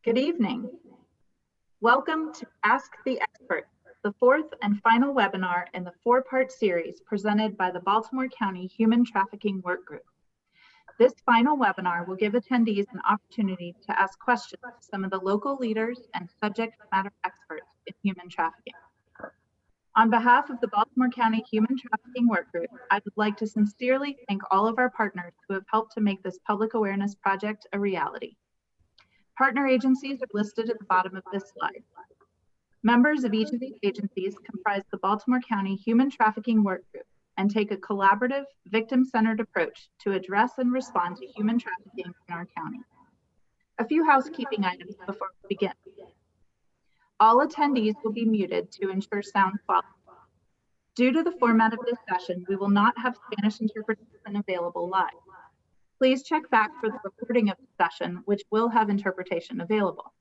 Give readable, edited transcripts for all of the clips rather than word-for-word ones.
Good evening. Welcome to Ask the Expert, the fourth and final webinar in the four-part series presented by the Baltimore County Human Trafficking Workgroup. This final webinar will give attendees an opportunity to ask questions to some of the local leaders and subject matter experts in human trafficking. On behalf of the Baltimore County Human Trafficking Workgroup, I would like to sincerely thank all of our partners who have helped to make this public awareness project a reality. Partner agencies are listed at the bottom of this slide. Members of each of these agencies comprise the Baltimore County Human Trafficking Workgroup and take a collaborative, victim-centered approach to address and respond to human trafficking in our county. A few housekeeping items before we begin. All attendees will be muted to ensure sound quality. Due to the format of this session, we will not have Spanish interpretation available live. Please check back for the recording of the session, which will have interpretation available.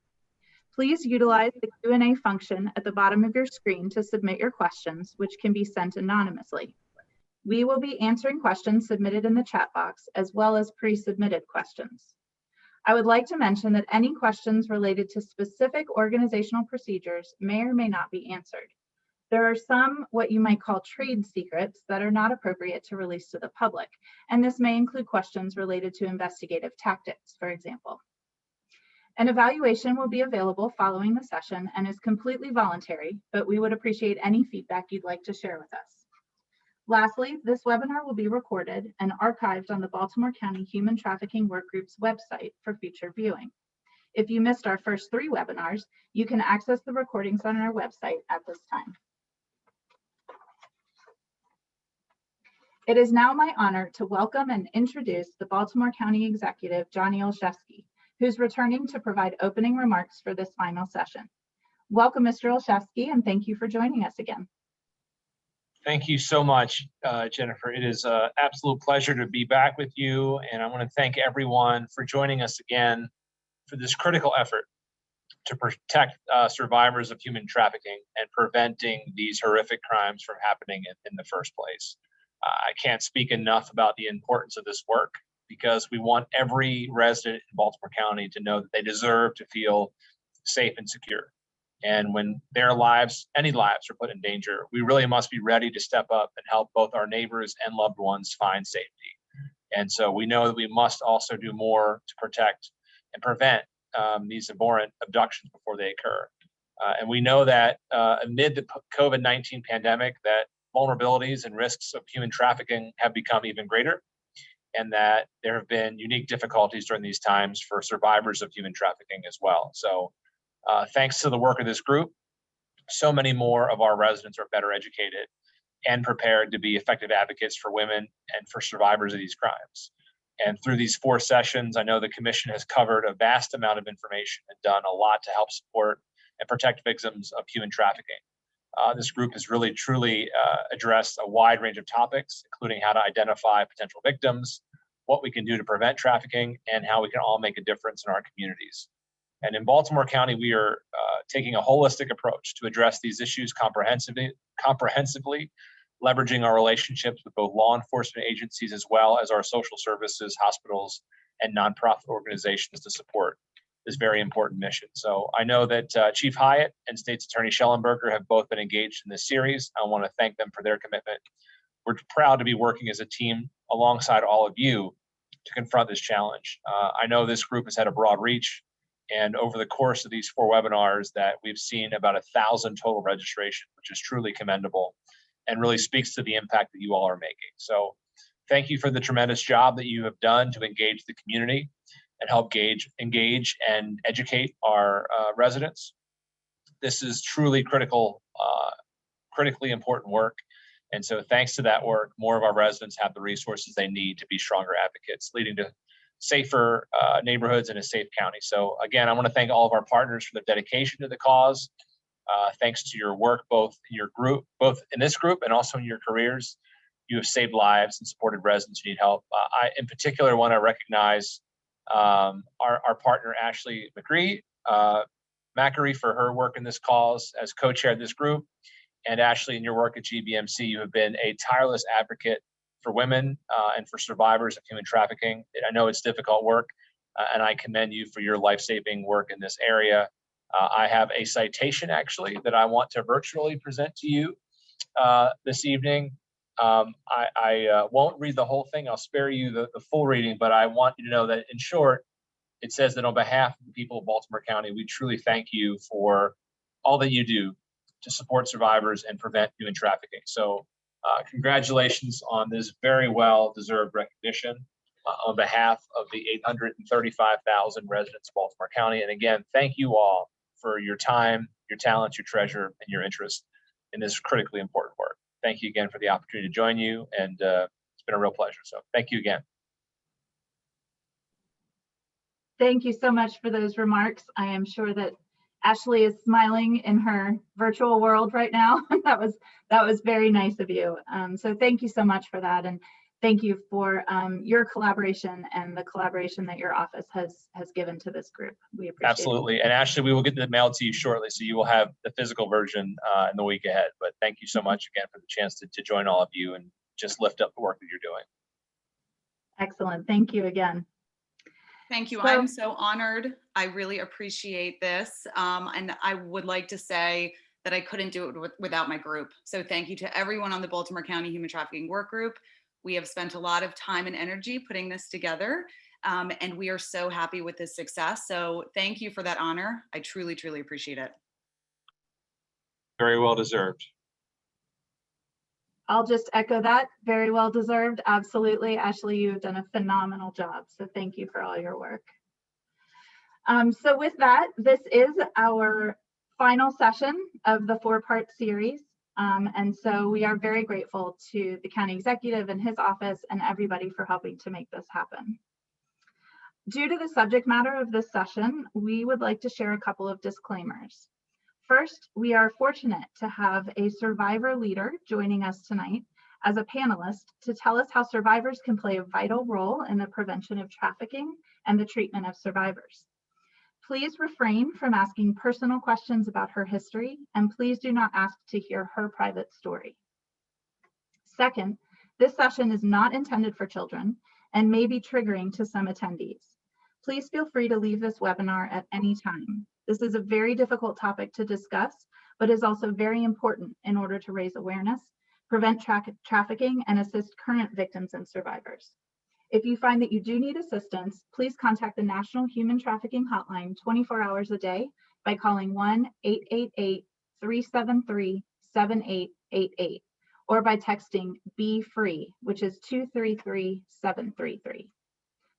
Please utilize the Q&A function at the bottom of your screen to submit your questions, which can be sent anonymously. We will be answering questions submitted in the chat box, as well as pre-submitted questions. I would like to mention that any questions related to specific organizational procedures may or may not be answered. There are some what you might call trade secrets that are not appropriate to release to the public, and this may include questions related to investigative tactics, for example. An evaluation will be available following the session and is completely voluntary, but we would appreciate any feedback you'd like to share with us. Lastly, this webinar will be recorded and archived on the Baltimore County Human Trafficking Workgroup's website for future viewing. If you missed our first three webinars, you can access the recordings on our website at this time. It is now my honor to welcome and introduce the Baltimore County Executive, Johnny Olszewski, who's returning to provide opening remarks for this final session. Welcome, Mr. Olszewski, and thank you for joining us again. Thank you so much, Jennifer. It is an absolute pleasure to be back with you, and I want to thank everyone for joining us again for this critical effort to protect survivors of human trafficking and preventing these horrific crimes from happening in the first place. I can't speak enough about the importance of this work because we want every resident in Baltimore County to know that they deserve to feel safe and secure. And when their lives, any lives, are put in danger, we really must be ready to step up and help both our neighbors and loved ones find safety. And so we know that we must also do more to protect and prevent these abhorrent abductions before they occur. And we know that amid the COVID-19 pandemic, that vulnerabilities and risks of human trafficking have become even greater, and that there have been unique difficulties during these times for survivors of human trafficking as well. So thanks to the work of this group, so many more of our residents are better educated and prepared to be effective advocates for women and for survivors of these crimes. And through these four sessions, I know the Commission has covered a vast amount of information and done a lot to help support and protect victims of human trafficking. This group has really, truly addressed a wide range of topics, including how to identify potential victims, what we can do to prevent trafficking, and how we can all make a difference in our communities. And in Baltimore County, we are taking a holistic approach to address these issues comprehensively, leveraging our relationships with both law enforcement agencies as well as our social services, hospitals, and nonprofit organizations to support this very important mission. So I know that Chief Hyatt and State's Attorney Schellenberger have both been engaged in this series. I want to thank them for their commitment. We're proud to be working as a team alongside all of you to confront this challenge. I know this group has had a broad reach, and over the course of these four webinars that we've seen about 1,000 total registration, which is truly commendable and really speaks to the impact that you all are making. So thank you for the tremendous job that you have done to engage the community and help engage and educate our residents. This is truly critically important work. And so thanks to that work, more of our residents have the resources they need to be stronger advocates, leading to safer neighborhoods and a safe county. So again, I want to thank all of our partners for their dedication to the cause. Thanks to your work, both in this group and also in your careers, you have saved lives and supported residents who need help. I, in particular, want to recognize our partner, Ashley Macri, for her work in this cause as co-chair of this group. And Ashley, in your work at GBMC, you have been a tireless advocate for women and for survivors of human trafficking. I know it's difficult work, and I commend you for your life-saving work in this area. I have a citation actually that I want to virtually present to you this evening. I won't read the whole thing. I'll spare you the full reading, but I want you to know that in short, it says that on behalf of the people of Baltimore County, we truly thank you for all that you do to support survivors and prevent human trafficking. So congratulations on this very well-deserved recognition on behalf of the 835,000 residents of Baltimore County. And again, thank you all for your time, your talent, your treasure, and your interest in this critically important work. Thank you again for the opportunity to join you, and it's been a real pleasure. So thank you again. Thank you so much for those remarks. I am sure that Ashley is smiling in her virtual world right now. that was very nice of you. So thank you so much for that, and thank you for your collaboration and the collaboration that your office has given to this group. We appreciate Absolutely. And Ashley, we will get the mail to you shortly, so you will have the physical version in the week ahead. But thank you so much again for the chance to join all of you and just lift up the work that you're doing. Excellent. Thank you again. Thank you. I'm so honored. I really appreciate this. And I would like to say that I couldn't do it without my group. So thank you to everyone on the Baltimore County Human Trafficking Workgroup. We have spent a lot of time and energy putting this together, and we are so happy with this success. So thank you for that honor. I truly, truly appreciate it. Very well deserved. I'll just echo that. Very well deserved. Absolutely. Ashley, you have done a phenomenal job. So thank you for all your work. So with that, this is our final session of the 4-part series. And so we are very grateful to the county executive and his office and everybody for helping to make this happen. Due to the subject matter of this session, we would like to share a couple of disclaimers. First, we are fortunate to have a survivor leader joining us tonight as a panelist to tell us how survivors can play a vital role in the prevention of trafficking and the treatment of survivors. Please refrain from asking personal questions about her history, and please do not ask to hear her private story. Second, this session is not intended for children and may be triggering to some attendees. Please feel free to leave this webinar at any time. This is a very difficult topic to discuss, but is also very important in order to raise awareness, prevent trafficking, and assist current victims and survivors. If you find that you do need assistance, please contact the National Human Trafficking Hotline 24 hours a day by calling 1-888-373-7888 or by texting BE-FREE, which is 233-733.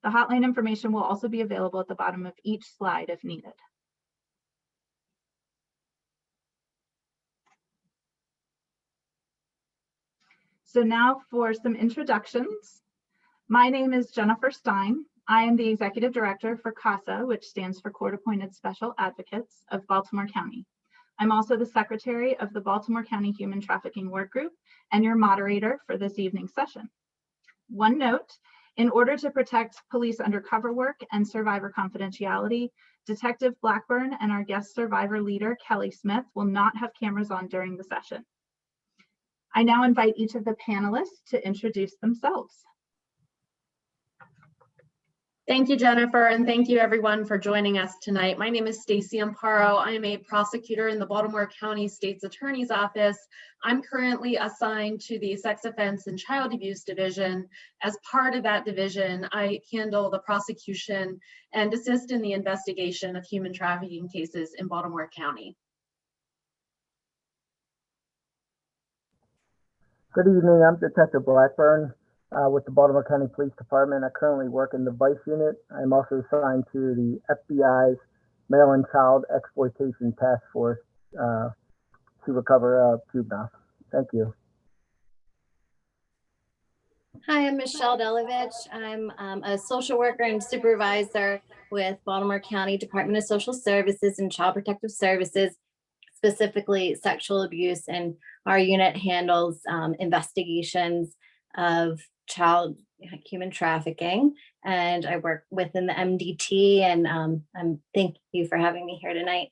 The hotline information will also be available at the bottom of each slide if needed. So now for some introductions. My name is Jennifer Stein. I am the Executive Director for CASA, which stands for Court Appointed Special Advocates of Baltimore County. I'm also the Secretary of the Baltimore County Human Trafficking Workgroup and your moderator for this evening's session. One note, in order to protect police undercover work and survivor confidentiality, Detective Blackburn and our guest survivor leader, Kelly Smith, will not have cameras on during the session. I now invite each of the panelists to introduce themselves. Thank you, Jennifer, and thank you everyone for joining us tonight. My name is Stacy Amparo. I am a prosecutor in the Baltimore County State's Attorney's Office. I'm currently assigned to the Sex Offense and Child Abuse Division. As part of that division, I handle the prosecution and assist in the investigation of human trafficking cases in Baltimore County. Good evening, I'm Detective Blackburn with the Baltimore County Police Department. I currently work in the Vice Unit. I'm also assigned to the FBI's Male and Child Exploitation Task Force to recover juveniles. Thank you. Hi, I'm Michelle Delovich. I'm a social worker and supervisor with Baltimore County Department of Social Services and Child Protective Services, specifically sexual abuse, and our unit handles investigations of child human trafficking, and I work within the MDT, and thank you for having me here tonight.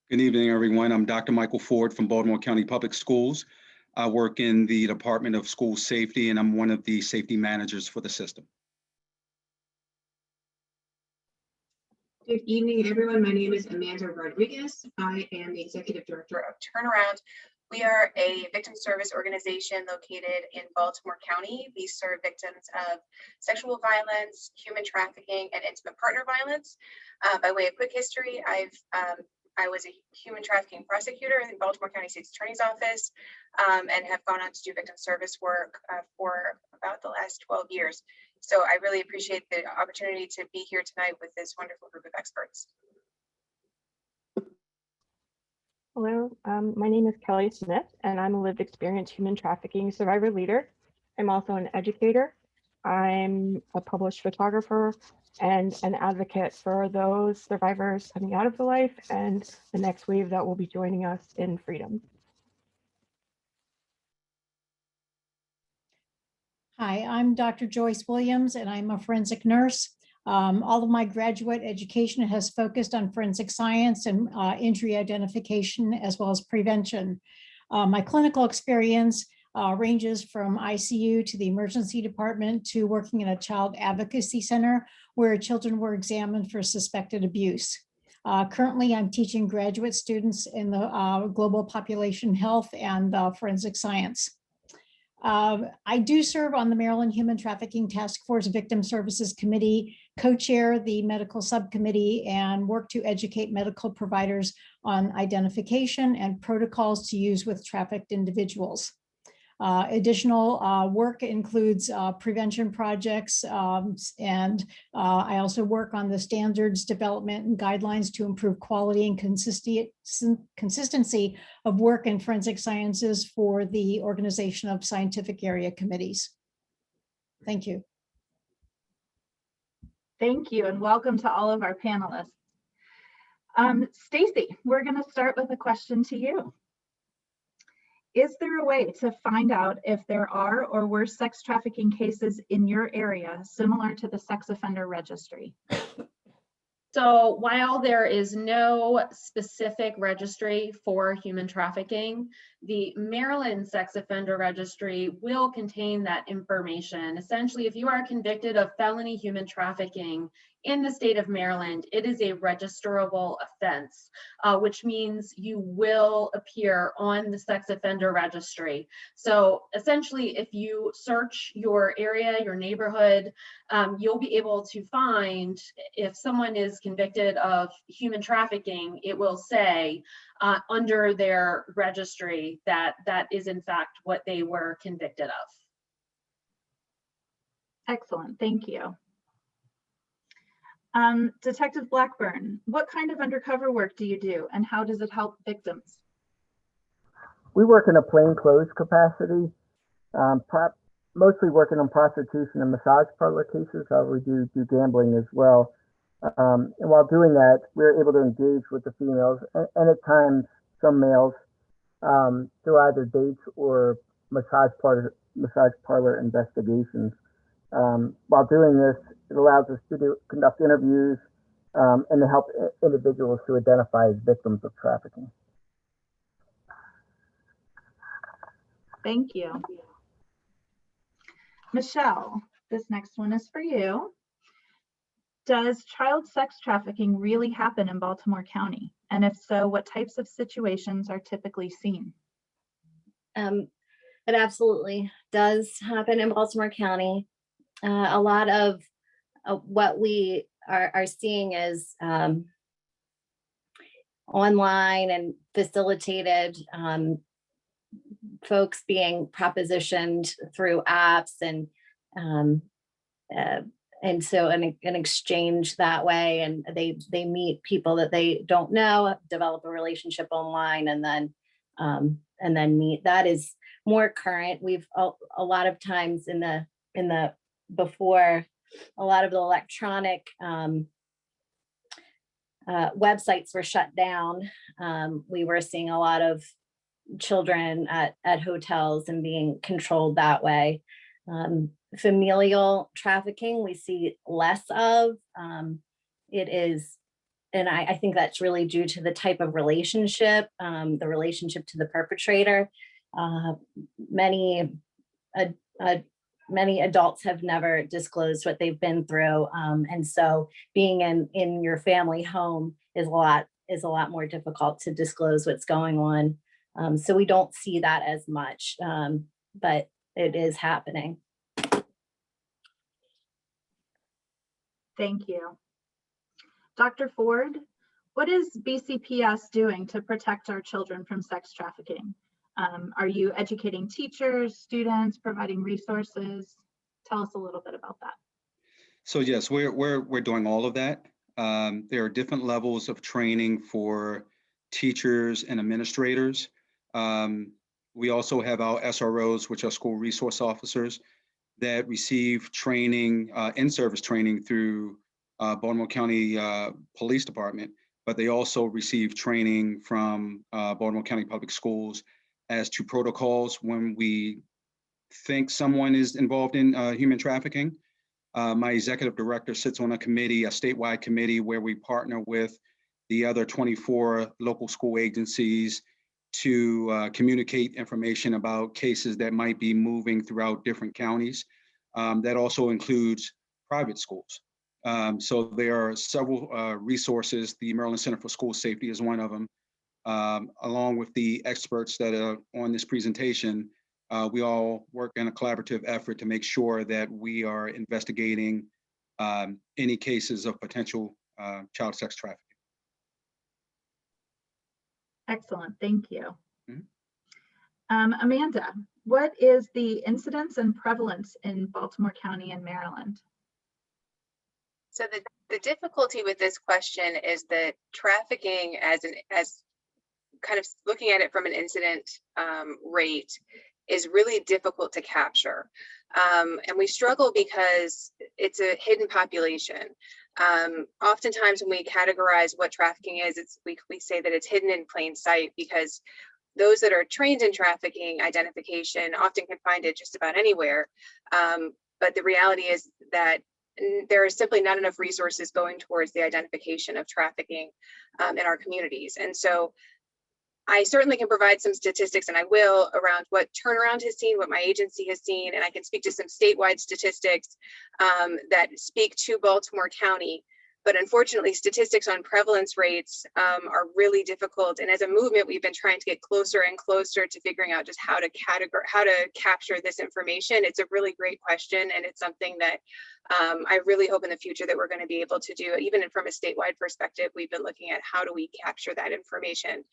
Good evening, everyone. I'm Dr. Michael Ford from Baltimore County Public Schools. I work in the Department of School Safety, and I'm one of the safety managers for the system. Good evening, everyone. My name is Amanda Rodriguez. I am the Executive Director of Turnaround. We are a victim service organization located in Baltimore County. We serve victims of sexual violence, human trafficking, and intimate partner violence. By way of quick history, I was a human trafficking prosecutor in the Baltimore County State's Attorney's Office and have gone on to do victim service work for about the last 12 years. So I really appreciate the opportunity to be here tonight with this wonderful group of experts. Hello, my name is Kelly Smith, and I'm a lived experience human trafficking survivor leader. I'm also an educator. I'm a published photographer and an advocate for those survivors coming out of the life and the next wave that will be joining us in freedom. Hi, I'm Dr. Joyce Williams, and I'm a forensic nurse. All of my graduate education has focused on forensic science and injury identification, as well as prevention. My clinical experience ranges from ICU to the emergency department to working in a child advocacy center where children were examined for suspected abuse. Currently, I'm teaching graduate students in the global population health and forensic science. I do serve on the Maryland Human Trafficking Task Force Victim Services Committee, co-chair the medical subcommittee, and work to educate medical providers on identification and protocols to use with trafficked individuals. Additional work includes prevention projects, and I also work on the standards development and guidelines to improve quality and consistency of work in forensic sciences for the organization of scientific area committees. Thank you. Thank you, and welcome to all of our panelists. Stacy, we're going to start with a question to you. Is there a way to find out if there are or were sex trafficking cases in your area similar to the sex offender registry? So while there is no specific registry for human trafficking, the Maryland Sex Offender Registry will contain that information. Essentially, if you are convicted of felony human trafficking in the state of Maryland, it is a registerable offense, which means you will appear on the Sex Offender Registry. So essentially, if you search your area, your neighborhood, you'll be able to find if someone is convicted of human trafficking, it will say under their registry that that is in fact what they were convicted of. Excellent, thank you. Detective Blackburn, what kind of undercover work do you do and how does it help victims? We work in a plainclothes capacity, mostly working on prostitution and massage parlor cases. However, we do gambling as well. And while doing that, we're able to engage with the females and at times some males through either dates or massage parlor investigations. While doing this, it allows us to conduct interviews and to help individuals to identify as victims of trafficking. Thank you. Michelle, this next one is for you. Does child sex trafficking really happen in Baltimore County? And if so, what types of situations are typically seen? It absolutely does happen in Baltimore County. A lot of what we are seeing is online and facilitated folks being propositioned through apps and so an exchange that way, and they meet people that they don't know, develop a relationship online, and then meet. That is more current. We've a lot of times in the before a lot of the electronic websites were shut down. We were seeing a lot of children at hotels and being controlled that way. Familial trafficking, we see less of. It is, and I think that's really due to the type of relationship, the relationship to the perpetrator. Many many adults have never disclosed what they've been through. And so being in your family home is a lot more difficult to disclose what's going on. So we don't see that as much, but it is happening. Thank you. Dr. Ford, what is BCPS doing to protect our children from sex trafficking? Are you educating teachers, students, providing resources? Tell us a little bit about that. So yes, we're doing all of that. There are different levels of training for teachers and administrators. We also have our SROs, which are school resource officers, that receive training, in-service training through Baltimore County Police Department, but they also receive training from Baltimore County Public Schools as to protocols when we think someone is involved in human trafficking. My executive director sits on a committee, a statewide committee, where we partner with the other 24 local school agencies to communicate information about cases that might be moving throughout different counties. That also includes private schools. So there are several resources. The Maryland Center for School Safety is one of them. Along with the experts that are on this presentation, we all work in a collaborative effort to make sure that we are investigating any cases of potential child sex trafficking. Excellent, thank you. Amanda, what is the incidence and prevalence in Baltimore County and Maryland? So the difficulty with this question is that trafficking as kind of looking at it from an incident rate is really difficult to capture. And we struggle because it's a hidden population. Oftentimes when we categorize what trafficking is, we say that it's hidden in plain sight, because those that are trained in trafficking identification often can find it just about anywhere. But the reality is that there is simply not enough resources going towards the identification of trafficking in our communities. And so I certainly can provide some statistics, and I will, around what Turnaround has seen, what my agency has seen, and I can speak to some statewide statistics that speak to Baltimore County. But unfortunately, statistics on prevalence rates are really difficult. And as a movement, we've been trying to get closer and closer to figuring out just how to capture this information. It's a really great question, and it's something that I really hope in the future that we're going to be able to do. Even from a statewide perspective, we've been looking at how do we capture that information.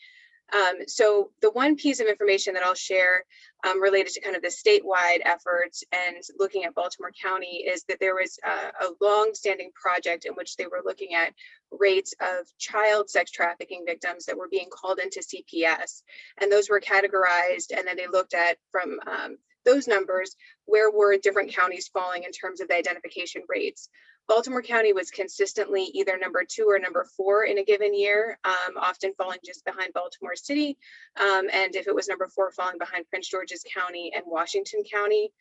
So the one piece of information that I'll share related to kind of the statewide efforts and looking at Baltimore County is that there was a long-standing project in which they were looking at rates of child sex trafficking victims that were being called into CPS. And those were categorized, and then they looked at from those numbers, where were different counties falling in terms of the identification rates. Baltimore County was consistently either number 2 or number 4 in a given year, often falling just behind Baltimore City. And if it was number 4, falling behind Prince George's County and Washington County.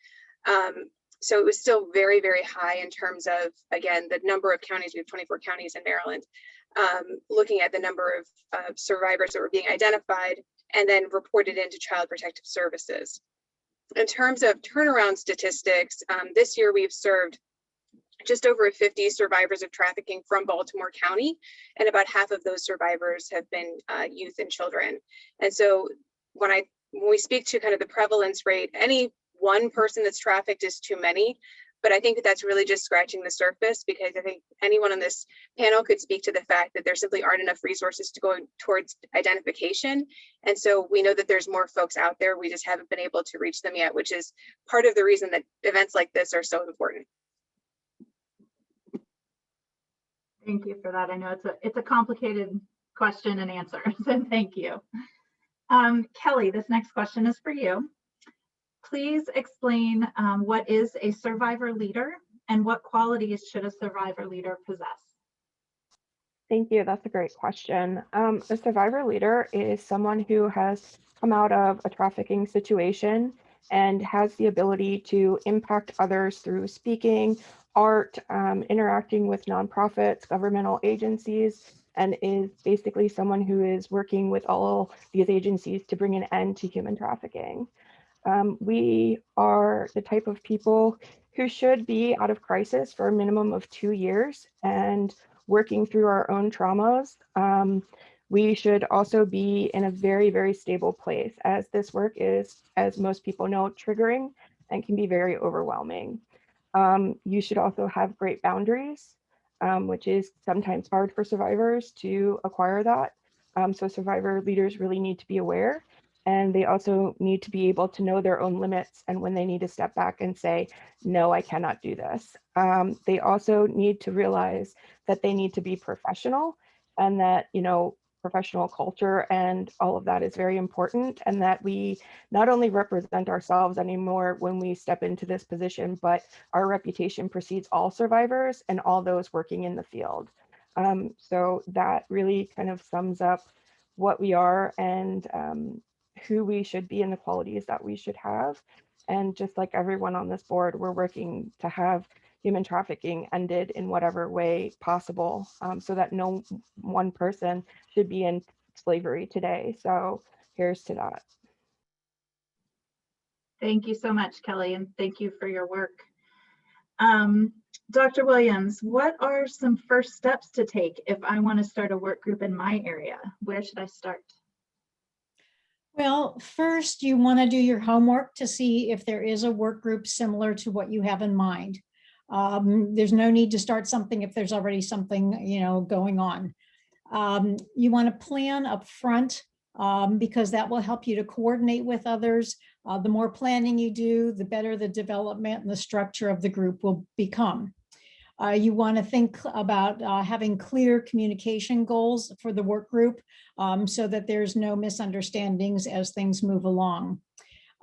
So it was still very, very high in terms of, again, the number of counties. We have 24 counties in Maryland, looking at the number of survivors that were being identified and then reported into Child Protective Services. In terms of turnaround statistics, this year we've served just over 50 survivors of trafficking from Baltimore County, and about half of those survivors have been youth and children. And so when we speak to kind of the prevalence rate, any one person that's trafficked is too many, but I think that that's really just scratching the surface, because I think anyone on this panel could speak to the fact that there simply aren't enough resources to go towards identification. And so we know that there's more folks out there, we just haven't been able to reach them yet, which is part of the reason that events like this are so important. Thank you for that. I know it's a complicated question and answer, so thank you. Kelly, this next question is for you. Please explain what is a survivor leader and what qualities should a survivor leader possess? Thank you. That's a great question. A survivor leader is someone who has come out of a trafficking situation and has the ability to impact others through speaking, art, interacting with nonprofits, governmental agencies, and is basically someone who is working with all these agencies to bring an end to human trafficking. We are the type of people who should be out of crisis for a minimum of 2 years and working through our own traumas. We should also be in a very, very stable place, as this work is, as most people know, triggering and can be very overwhelming. You should also have great boundaries, which is sometimes hard for survivors to acquire that. So survivor leaders really need to be aware, and they also need to be able to know their own limits and when they need to step back and say, no, I cannot do this. They also need to realize that they need to be professional, and that, you know, professional culture and all of that is very important, and that we not only represent ourselves anymore when we step into this position, but our reputation precedes all survivors and all those working in the field. So that really kind of sums up what we are and who we should be and the qualities that we should have. And just like everyone on this board, we're working to have human trafficking ended in whatever way possible, so that no one person should be in slavery today. So here's to that. Thank you so much, Kelly, and thank you for your work. Dr. Williams, what are some first steps to take if I want to start a work group in my area? Where should I start? Well, first you want to do your homework to see if there is a work group similar to what you have in mind. There's no need to start something if there's already something, you know, going on. You want to plan up front, because that will help you to coordinate with others. The more planning you do, the better the development and the structure of the group will become. You want to think about having clear communication goals for the work group, so that there's no misunderstandings as things move along.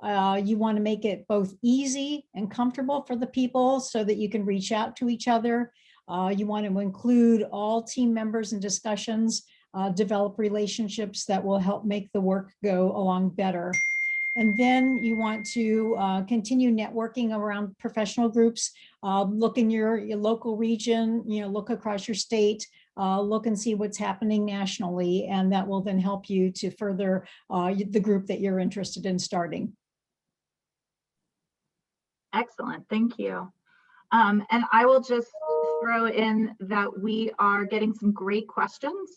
You want to make it both easy and comfortable for the people so that you can reach out to each other. You want to include all team members in discussions, develop relationships that will help make the work go along better. And then you want to continue networking around professional groups. Look in your local region, you know, look across your state, look and see what's happening nationally, and that will then help you to further the group that you're interested in starting. Excellent, thank you. And I will just throw in that we are getting some great questions.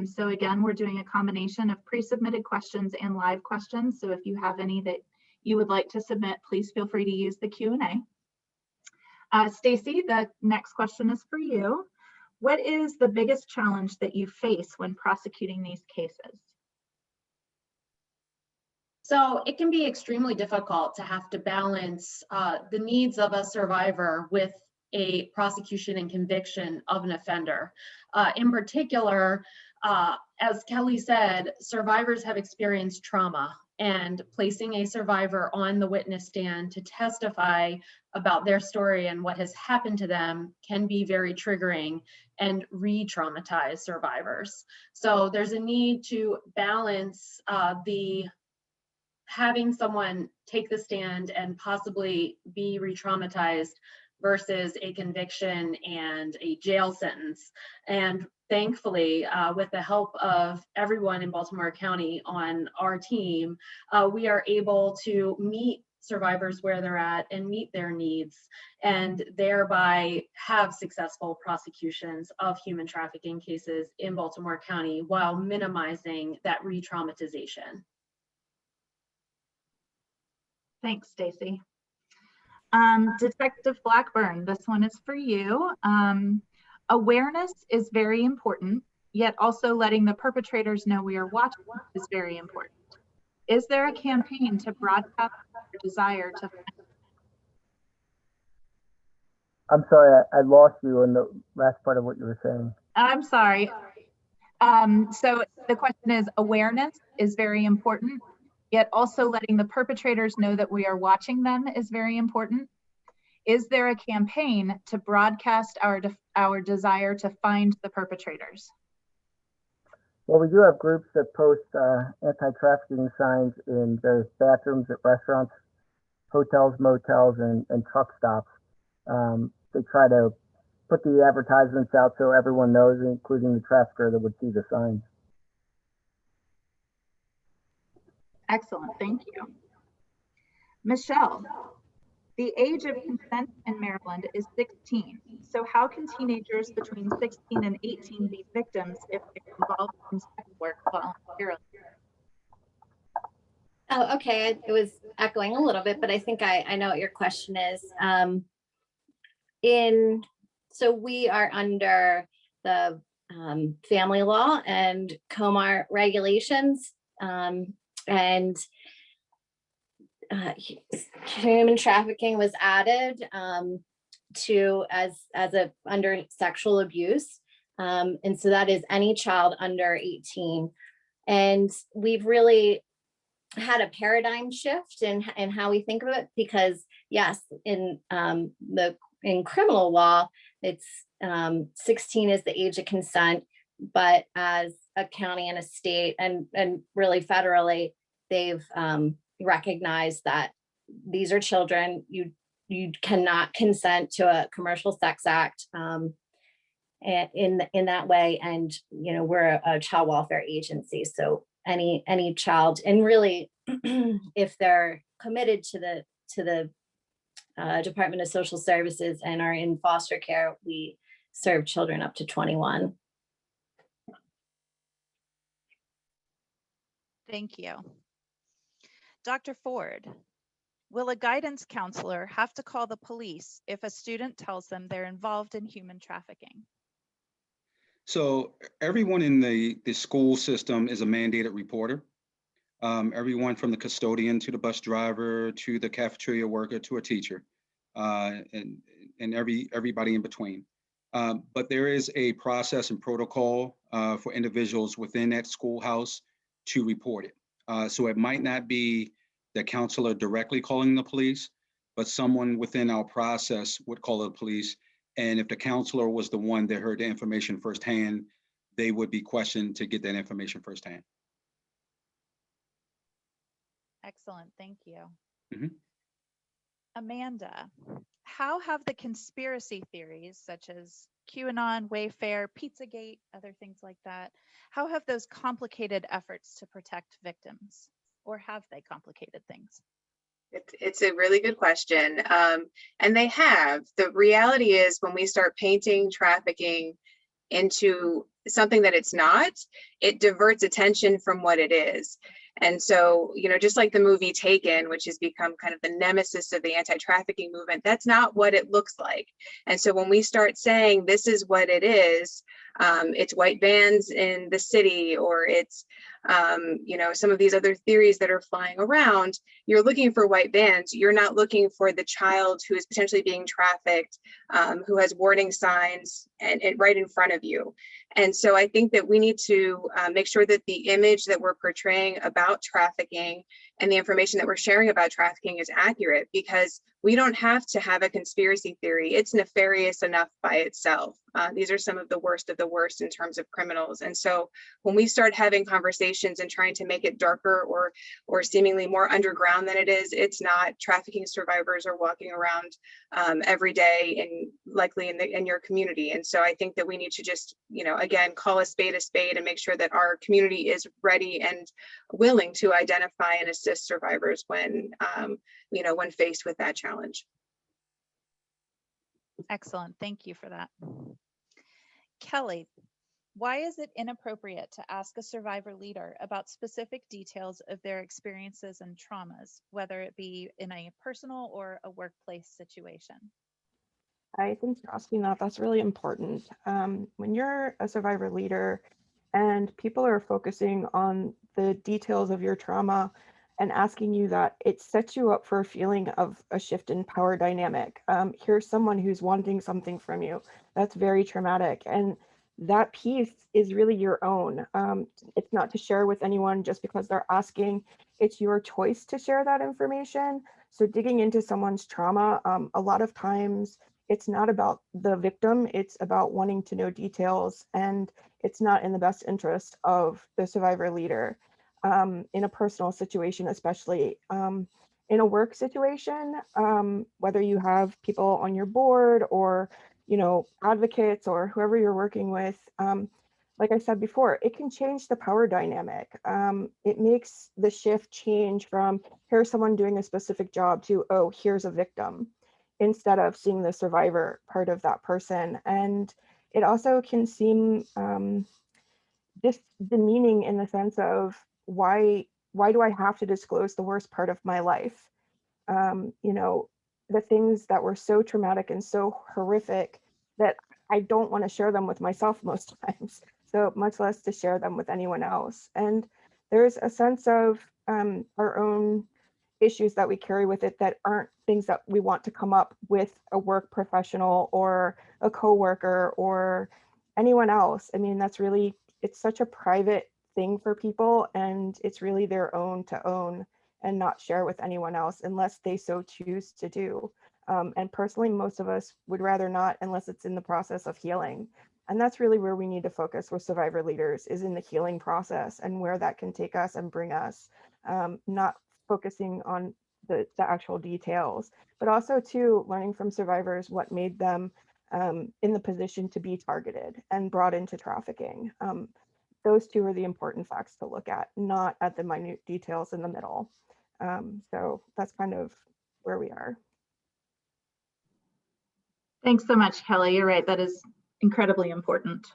So again, we're doing a combination of pre-submitted questions and live questions. So if you have any that you would like to submit, please feel free to use the Q&A. Stacy, the next question is for you. What is the biggest challenge that you face when prosecuting these cases? So it can be extremely difficult to have to balance the needs of a survivor with a prosecution and conviction of an offender. In particular, as Kelly said, survivors have experienced trauma, and placing a survivor on the witness stand to testify about their story and what has happened to them can be very triggering and re-traumatize survivors. So there's a need to balance having someone take the stand and possibly be re-traumatized versus a conviction and a jail sentence. And thankfully, with the help of everyone in Baltimore County on our team, we are able to meet survivors where they're at and meet their needs, and thereby have successful prosecutions of human trafficking cases in Baltimore County while minimizing that re-traumatization. Thanks, Stacy. Detective Blackburn, this one is for you. Awareness is very important, yet also letting the perpetrators know we are watching is very important. Is there a campaign to broadcast your desire to? I'm sorry, I lost you in the last part of what you were saying. I'm sorry. So the question is, awareness is very important, yet also letting the perpetrators know that we are watching them is very important. Is there a campaign to broadcast our desire to find the perpetrators? Well, we do have groups that post anti-trafficking signs in various bathrooms at restaurants, hotels, motels, and truck stops. They try to put the advertisements out so everyone knows, including the trafficker that would see the signs. Excellent, thank you. Michelle, the age of consent in Maryland is 16. So how can teenagers between 16 and 18 be victims if they're involved in sex work voluntarily? Oh, okay. It was echoing a little bit, but I think I know what your question is. So we are under the family law and COMAR regulations, and human trafficking was added to as a under sexual abuse, and so that is any child under 18. And we've really had a paradigm shift in how we think of it, because yes, in criminal law, it's 16 is the age of consent, but as a county and a state and really federally, they've recognized that these are children. You cannot consent to a commercial sex act in that way, and we're a child welfare agency, so any child, and really if they're committed to the Department of Social Services and are in foster care, we serve children up to 21. Thank you. Dr. Ford, will a guidance counselor have to call the police if a student tells them they're involved in human trafficking? So everyone in the school system is a mandated reporter. Everyone from the custodian to the bus driver to the cafeteria worker to a teacher, and everybody in between. But there is a process and protocol for individuals within that schoolhouse to report it. So it might not be the counselor directly calling the police, but someone within our process would call the police. And if the counselor was the one that heard the information firsthand, they would be questioned to get that information firsthand. Excellent, thank you. Mm-hmm. Amanda, how have the conspiracy theories such as QAnon, Wayfair, Pizzagate, other things like that, how have those complicated efforts to protect victims, or have they complicated things? It's a really good question. And they have. The reality is when we start painting trafficking into something that it's not, it diverts attention from what it is. And so, just like the movie Taken, which has become kind of the nemesis of the anti-trafficking movement, that's not what it looks like. And so when we start saying this is what it is, it's white vans in the city, or it's, some of these other theories that are flying around, you're looking for white vans. You're not looking for the child who is potentially being trafficked, who has warning signs and right in front of you. And so I think that we need to make sure that the image that we're portraying about trafficking and the information that we're sharing about trafficking is accurate, because we don't have to have a conspiracy theory. It's nefarious enough by itself. These are some of the worst in terms of criminals. And so when we start having conversations and trying to make it darker or seemingly more underground than it is, it's not. Trafficking survivors are walking around every day and likely in your community. And so I think that we need to just, again, call a spade and make sure that our community is ready and willing to identify and assist survivors when faced with that challenge. Excellent, thank you for that. Kelly, why is it inappropriate to ask a survivor leader about specific details of their experiences and traumas, whether it be in a personal or a workplace situation? I think you're asking that's really important. When you're a survivor leader and people are focusing on the details of your trauma and asking you that, it sets you up for a feeling of a shift in power dynamic. Here's someone who's wanting something from you. That's very traumatic. And that piece is really your own. It's not to share with anyone just because they're asking. It's your choice to share that information. So digging into someone's trauma, a lot of times it's not about the victim, it's about wanting to know details, and it's not in the best interest of the survivor leader. In a personal situation, especially in a work situation, whether you have people on your board or advocates or whoever you're working with, like I said before, it can change the power dynamic. It makes the shift change from here's someone doing a specific job to, oh, here's a victim, instead of seeing the survivor part of that person. And it also can seem just demeaning in the sense of why do I have to disclose the worst part of my life? You know, the things that were so traumatic and so horrific that I don't want to share them with myself most times, so much less to share them with anyone else. And there's a sense of our own issues that we carry with it that aren't things that we want to come up with a work professional or a coworker or anyone else. I mean, that's really, it's such a private thing for people, and it's really their own to own and not share with anyone else unless they so choose to do. And personally, most of us would rather not unless it's in the process of healing. And that's really where we need to focus with survivor leaders, is in the healing process and where that can take us and bring us, not focusing on the actual details, but also too learning from survivors what made them in the position to be targeted and brought into trafficking. Those two are the important facts to look at, not at the minute details in the middle. So that's kind of where we are. Thanks so much, Kelly. You're right, that is incredibly important.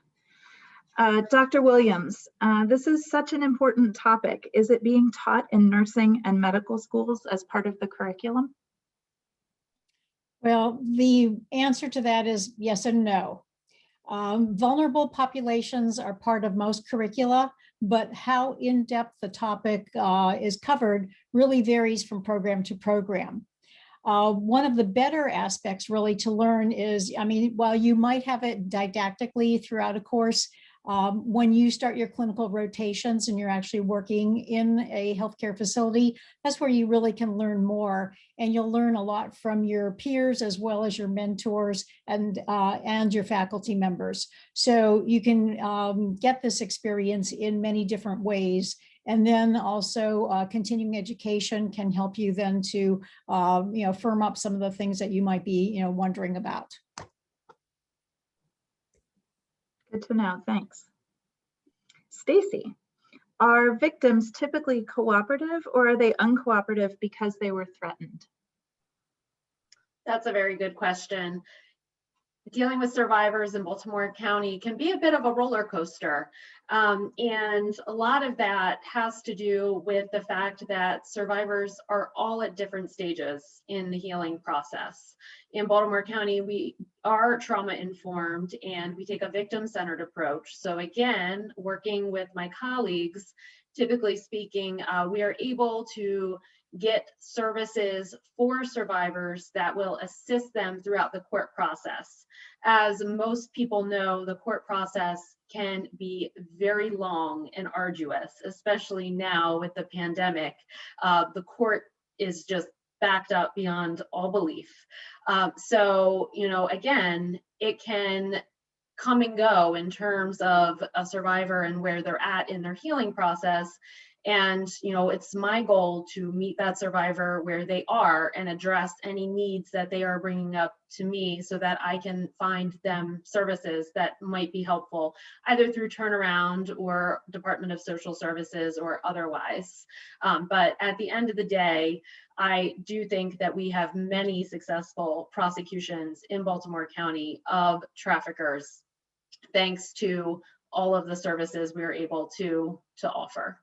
Dr. Williams, this is such an important topic. Is it being taught in nursing and medical schools as part of the curriculum? Well, the answer to that is yes and no. Vulnerable populations are part of most curricula, but how in-depth the topic is covered really varies from program to program. One of the better aspects really to learn is, I mean, while you might have it didactically throughout a course, when you start your clinical rotations and you're actually working in a healthcare facility, that's where you really can learn more. And you'll learn a lot from your peers as well as your mentors and your faculty members. So you can get this experience in many different ways. And then also continuing education can help you then to firm up some of the things that you might be wondering about. Good to know, thanks. Stacy, are victims typically cooperative, or are they uncooperative because they were threatened? That's a very good question. Dealing with survivors in Baltimore County can be a bit of a roller coaster. And a lot of that has to do with the fact that survivors are all at different stages in the healing process. In Baltimore County, we are trauma informed and we take a victim-centered approach. So again, working with my colleagues, typically speaking, we are able to get services for survivors that will assist them throughout the court process. As most people know, the court process can be very long and arduous, especially now with the pandemic. The court is just backed up beyond all belief. So, again, it can come and go in terms of a survivor and where they're at in their healing process. And, it's my goal to meet that survivor where they are and address any needs that they are bringing up to me so that I can find them services that might be helpful, either through turnaround or Department of Social Services or otherwise. But at the end of the day, I do think that we have many successful prosecutions in Baltimore County of traffickers, thanks to all of the services we are able to offer.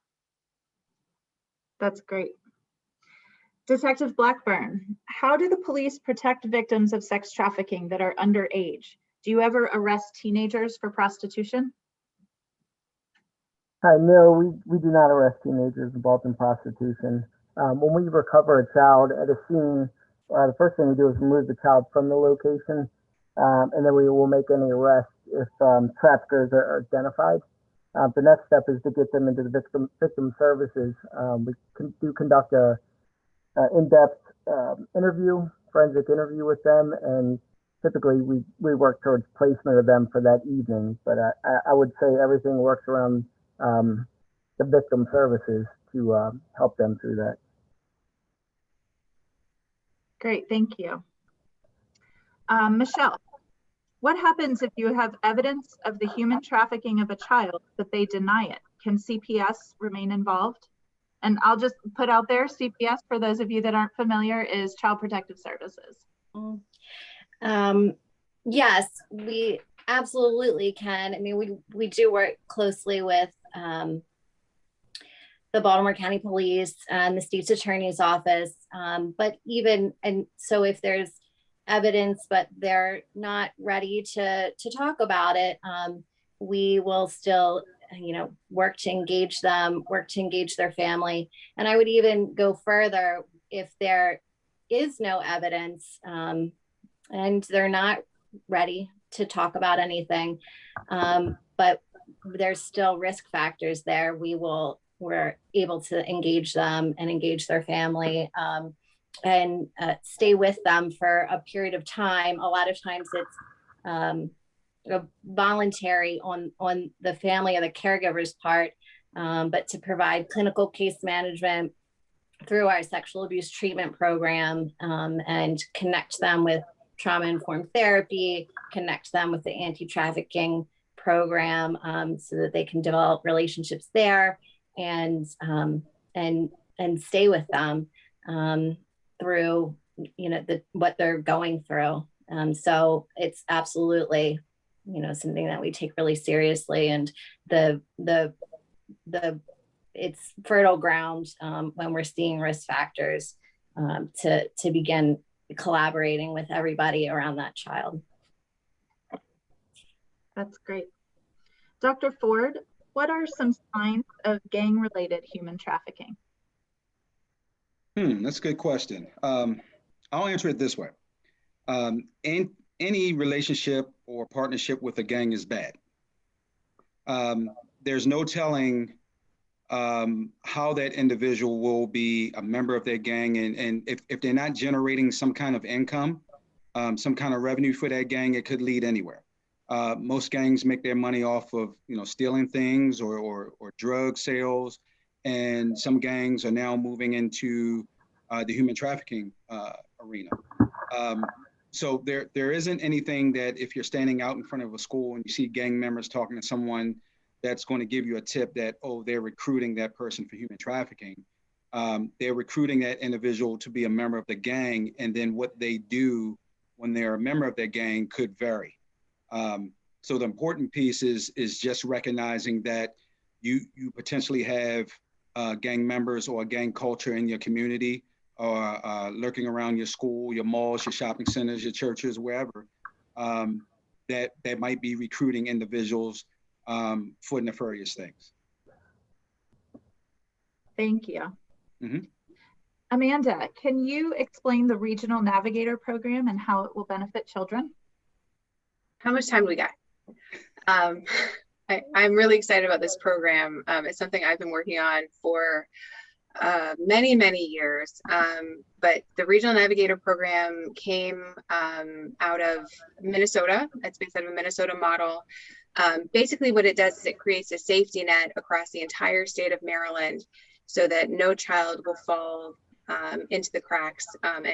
That's great. Detective Blackburn, how do the police protect victims of sex trafficking that are underage? Do you ever arrest teenagers for prostitution? Hi, no, we do not arrest teenagers involved in prostitution. When we recover a child at a scene, the first thing we do is remove the child from the location, and then we will make any arrests if traffickers are identified. The next step is to get them into the victim services. We conduct a in-depth forensic interview with them, and typically we work towards placement of them for that evening. But I would say everything works around the victim services to help them through that. Great, thank you. Michelle, What happens if you have evidence of the human trafficking of a child, but they deny it? Can CPS remain involved? And I'll just put out there, CPS, for those of you that aren't familiar, is Child Protective Services. Yes, we absolutely can. I mean, we do work closely with the Baltimore County Police and the State's Attorney's Office. But even, and so if there's evidence, but they're not ready to talk about it, we will still, work to engage them, work to engage their family. And I would even go further if there is no evidence and they're not ready to talk about anything, but there's still risk factors there. We're able to engage them and engage their family and stay with them for a period of time. A lot of times it's voluntary on the family or the caregiver's part, but to provide clinical case management through our sexual abuse treatment program and connect them with trauma-informed therapy, connect them with the anti-trafficking program so that they can develop relationships there and stay with them through what they're going through. So it's absolutely something that we take really seriously, and it's fertile ground when we're seeing risk factors to begin collaborating with everybody around that child. That's great. Dr. Ford, what are some signs of gang-related human trafficking? That's a good question. I'll answer it this way. Any relationship or partnership with a gang is bad. There's no telling how that individual will be a member of that gang, and if they're not generating some kind of income, some kind of revenue for that gang, it could lead anywhere. Most gangs make their money off of stealing things or drug sales, and some gangs are now moving into the human trafficking arena. So there isn't anything that if you're standing out in front of a school and you see gang members talking to someone, that's going to give you a tip that, oh, they're recruiting that person for human trafficking. They're recruiting that individual to be a member of the gang, and then what they do when they're a member of that gang could vary. So the important piece is just recognizing that you potentially have gang members or a gang culture in your community, or lurking around your school, your malls, your shopping centers, your churches, wherever, that might be recruiting individuals for nefarious things. Thank you. Amanda, can you explain the Regional Navigator Program and how it will benefit children? How much time do we got? I'm really excited about this program. It's something I've been working on for many, many years. But the Regional Navigator Program came out of Minnesota. It's based out of a Minnesota model. Basically what it does is it creates a safety net across the entire state of Maryland so that no child will fall into the cracks and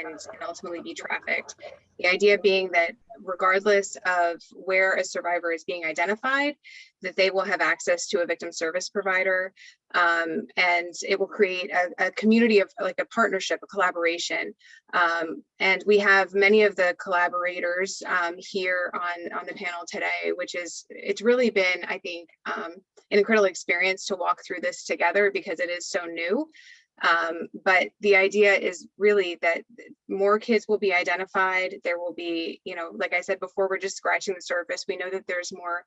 ultimately be trafficked. The idea being that regardless of where a survivor is being identified, that they will have access to a victim service provider, and it will create a community of like a partnership, a collaboration. And we have many of the collaborators here on the panel today, it's really been, I think, an incredible experience to walk through this together because it is so new. But the idea is really that more kids will be identified. There will be, like I said before, we're just scratching the surface. We know that there's more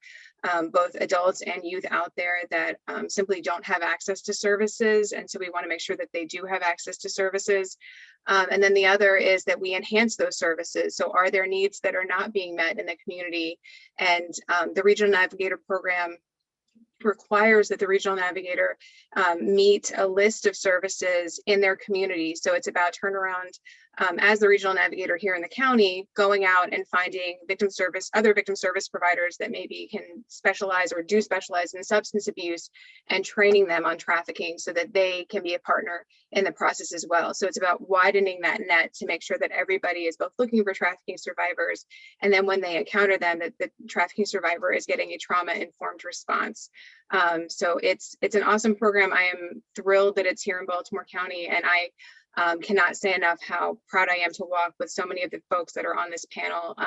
both adults and youth out there that simply don't have access to services. And so we want to make sure that they do have access to services. And then the other is that we enhance those services. So are there needs that are not being met in the community? And the Regional Navigator Program requires that the regional navigator meet a list of services in their community. So it's about turnaround as the regional navigator here in the county, going out and finding other victim service providers that maybe can specialize or do specialize in substance abuse, and training them on trafficking so that they can be a partner in the process as well. So it's about widening that net to make sure that everybody is both looking for trafficking survivors, and then when they encounter them, that the trafficking survivor is getting a trauma-informed response. So it's an awesome program. I am thrilled that it's here in Baltimore County, and I cannot say enough how proud I am to walk with so many of the folks that are on this panel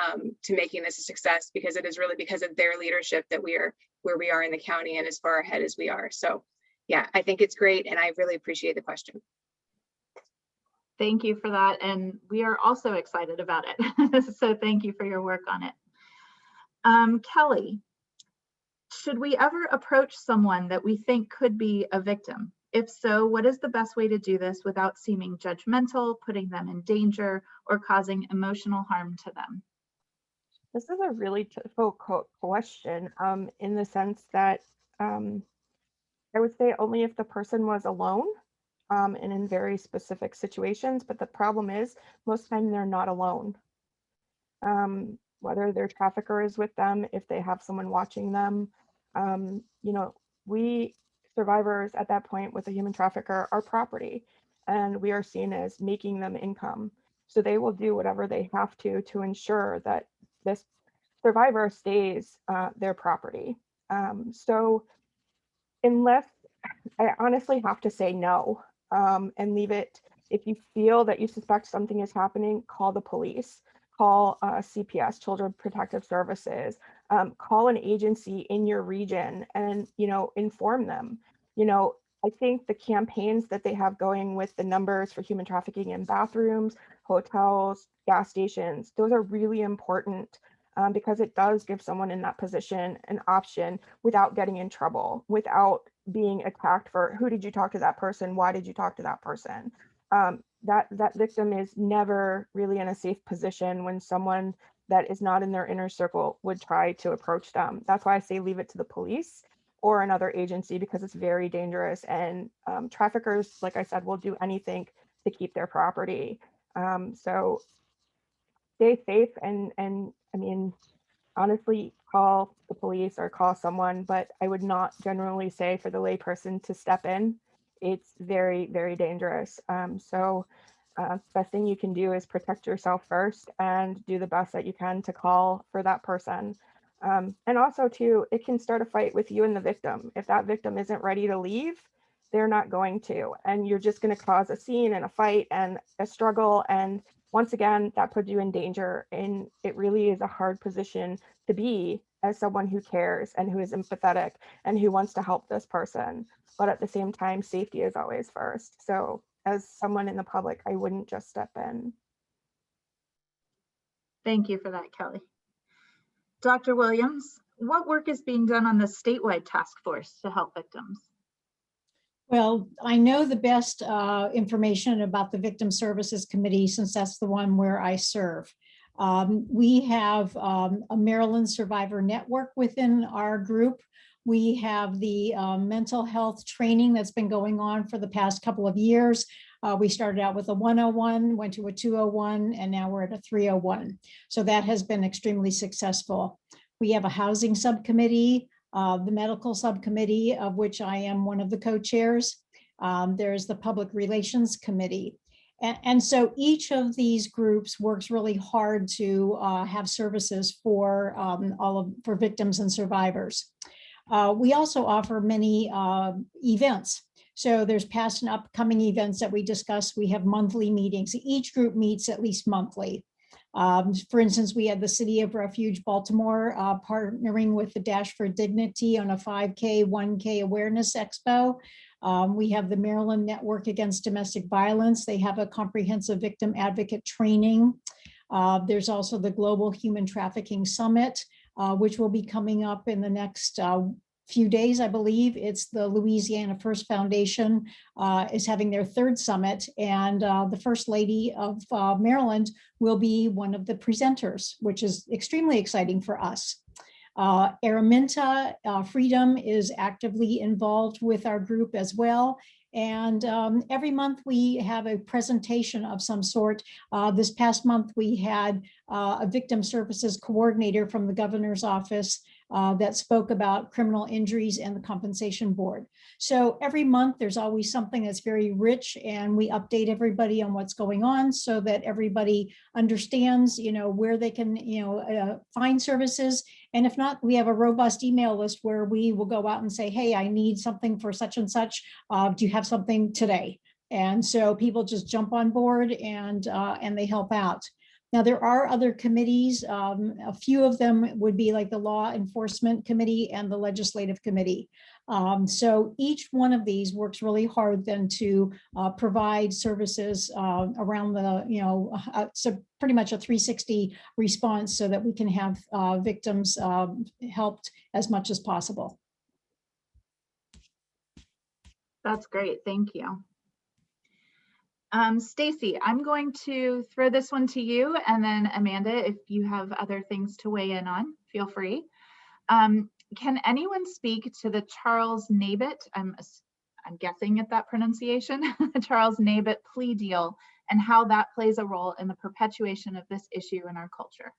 to making this a success, because it is really because of their leadership that we are where we are in the county and as far ahead as we are. So yeah, I think it's great, and I really appreciate the question. Thank you for that. And we are also excited about it. So thank you for your work on it. Kelly, should we ever approach someone that we think could be a victim? If so, what is the best way to do this without seeming judgmental, putting them in danger, or causing emotional harm to them? This is a really difficult question in the sense that I would say only if the person was alone and in very specific situations. But the problem is most of the time they're not alone. Whether their trafficker is with them, if they have someone watching them, you know, we survivors at that point with a human trafficker are property, and we are seen as making them income. So they will do whatever they have to ensure that this survivor stays their property. So unless, I honestly have to say no and leave it. If you feel that you suspect something is happening, call the police, call CPS, Children Protective Services, call an agency in your region and, you know, inform them. You know, I think the campaigns that they have going with the numbers for human trafficking in bathrooms, hotels, gas stations, those are really important because it does give someone in that position an option without getting in trouble, without being attacked for who did you talk to that person, why did you talk to that person. That victim is never really in a safe position when someone that is not in their inner circle would try to approach them. That's why I say leave it to the police or another agency, because it's very dangerous, and traffickers, like I said, will do anything to keep their property. So stay safe, and I mean, honestly, call the police or call someone, but I would not generally say for the layperson to step in. It's very, very dangerous. So best thing you can do is protect yourself first and do the best that you can to call for that person. And also too, it can start a fight with you and the victim. If that victim isn't ready to leave, they're not going to, and you're just going to cause a scene and a fight and a struggle. And once again, that puts you in danger. And it really is a hard position to be as someone who cares and who is empathetic and who wants to help this person. But at the same time, safety is always first. So as someone in the public, I wouldn't just step in. Thank you for that, Kelly. Dr. Williams, what work is being done on the statewide task force to help victims? Well, I know the best information about the Victim Services Committee, since that's the one where I serve. We have a Maryland Survivor Network within our group. We have the mental health training that's been going on for the past couple of years. We started out with a 101, went to a 201, and now we're at a 301. So that has been extremely successful. We have a housing subcommittee, the medical subcommittee, of which I am one of the co-chairs. There's the public relations committee. And so each of these groups works really hard to have services for for victims and survivors. We also offer many events. So there's past and upcoming events that we discuss. We have monthly meetings. Each group meets at least monthly. For instance, we had the City of Refuge Baltimore partnering with the Dash for Dignity on a 5K, 1K awareness expo. We have the Maryland Network Against Domestic Violence. They have a comprehensive victim advocate training. There's also the Global Human Trafficking Summit, which will be coming up in the next few days, I believe. It's the Louisiana First Foundation is having their third summit, and the First Lady of Maryland will be one of the presenters, which is extremely exciting for us. Araminta Freedom is actively involved with our group as well, And every month we have a presentation of some sort. This past month we had a victim services coordinator from the governor's office that spoke about criminal injuries and the compensation board. So every month there's always something that's very rich, and we update everybody on what's going on so that everybody understands, where they can, find services. And if not, we have a robust email list where we will go out and say, hey, I need something for such and such. Do you have something today? And so people just jump on board and they help out. Now, there are other committees. A few of them would be like the Law Enforcement Committee and the Legislative Committee. So each one of these works really hard then to provide services around the, so pretty much a 360 response so that we can have victims helped as much as possible. That's great. Thank you. Stacy, I'm going to throw this one to you, and then Amanda, if you have other things to weigh in on, feel free. Can anyone speak to the Charles Nabit, I'm guessing at that pronunciation, Charles Nabit plea deal, and how that plays a role in the perpetuation of this issue in our culture?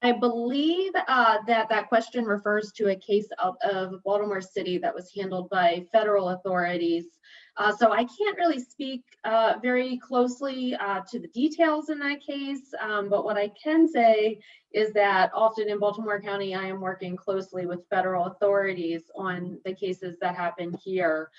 I believe that question refers to a case out of Baltimore City that was handled by federal authorities. So I can't really speak very closely to the details in that case, but what I can say is that often in Baltimore County, I am working closely with federal authorities on the cases that happen here.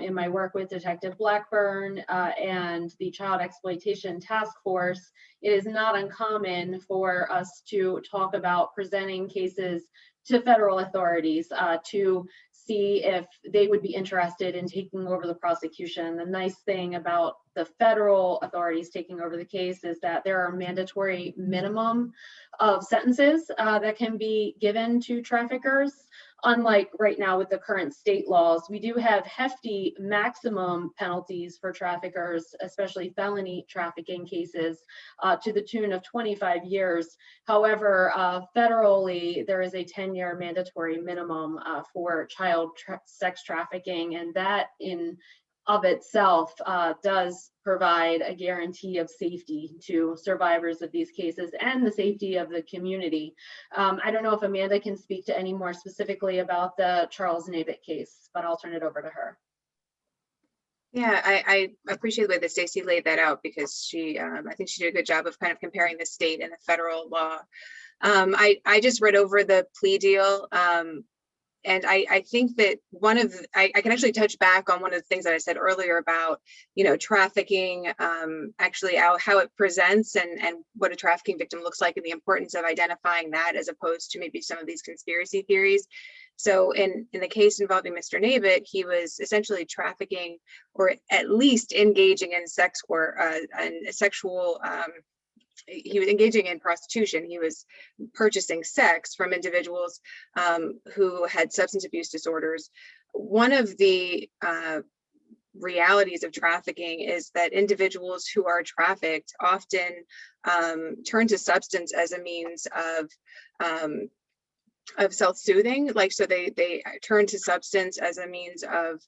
In my work with Detective Blackburn and the Child Exploitation Task Force, it is not uncommon for us to talk about presenting cases to federal authorities to see if they would be interested in taking over the prosecution. The nice thing about the federal authorities taking over the case is that there are mandatory minimum of sentences that can be given to traffickers. Unlike right now with the current state laws, we do have hefty maximum penalties for traffickers, especially felony trafficking cases, to the tune of 25 years. However, federally, there is a 10-year mandatory minimum for child sex trafficking, and that in of itself does provide a guarantee of safety to survivors of these cases and the safety of the community. I don't know if Amanda can speak to any more specifically about the Charles Nabit case, but I'll turn it over to her. Yeah, I appreciate the way that Stacy laid that out, because she, I think she did a good job of kind of comparing the state and the federal law. I just read over the plea deal. And I think that I can actually touch back on one of the things that I said earlier about, trafficking, actually how it presents and what a trafficking victim looks like, and the importance of identifying that as opposed to maybe some of these conspiracy theories. So in the case involving Mr. Nabit, he was essentially trafficking, or at least engaging in sex work and sexual he was engaging in prostitution. He was purchasing sex from individuals who had substance abuse disorders. One of the realities of trafficking is that individuals who are trafficked often turn to substance as a means of self-soothing. Like, so they turn to substance as a means of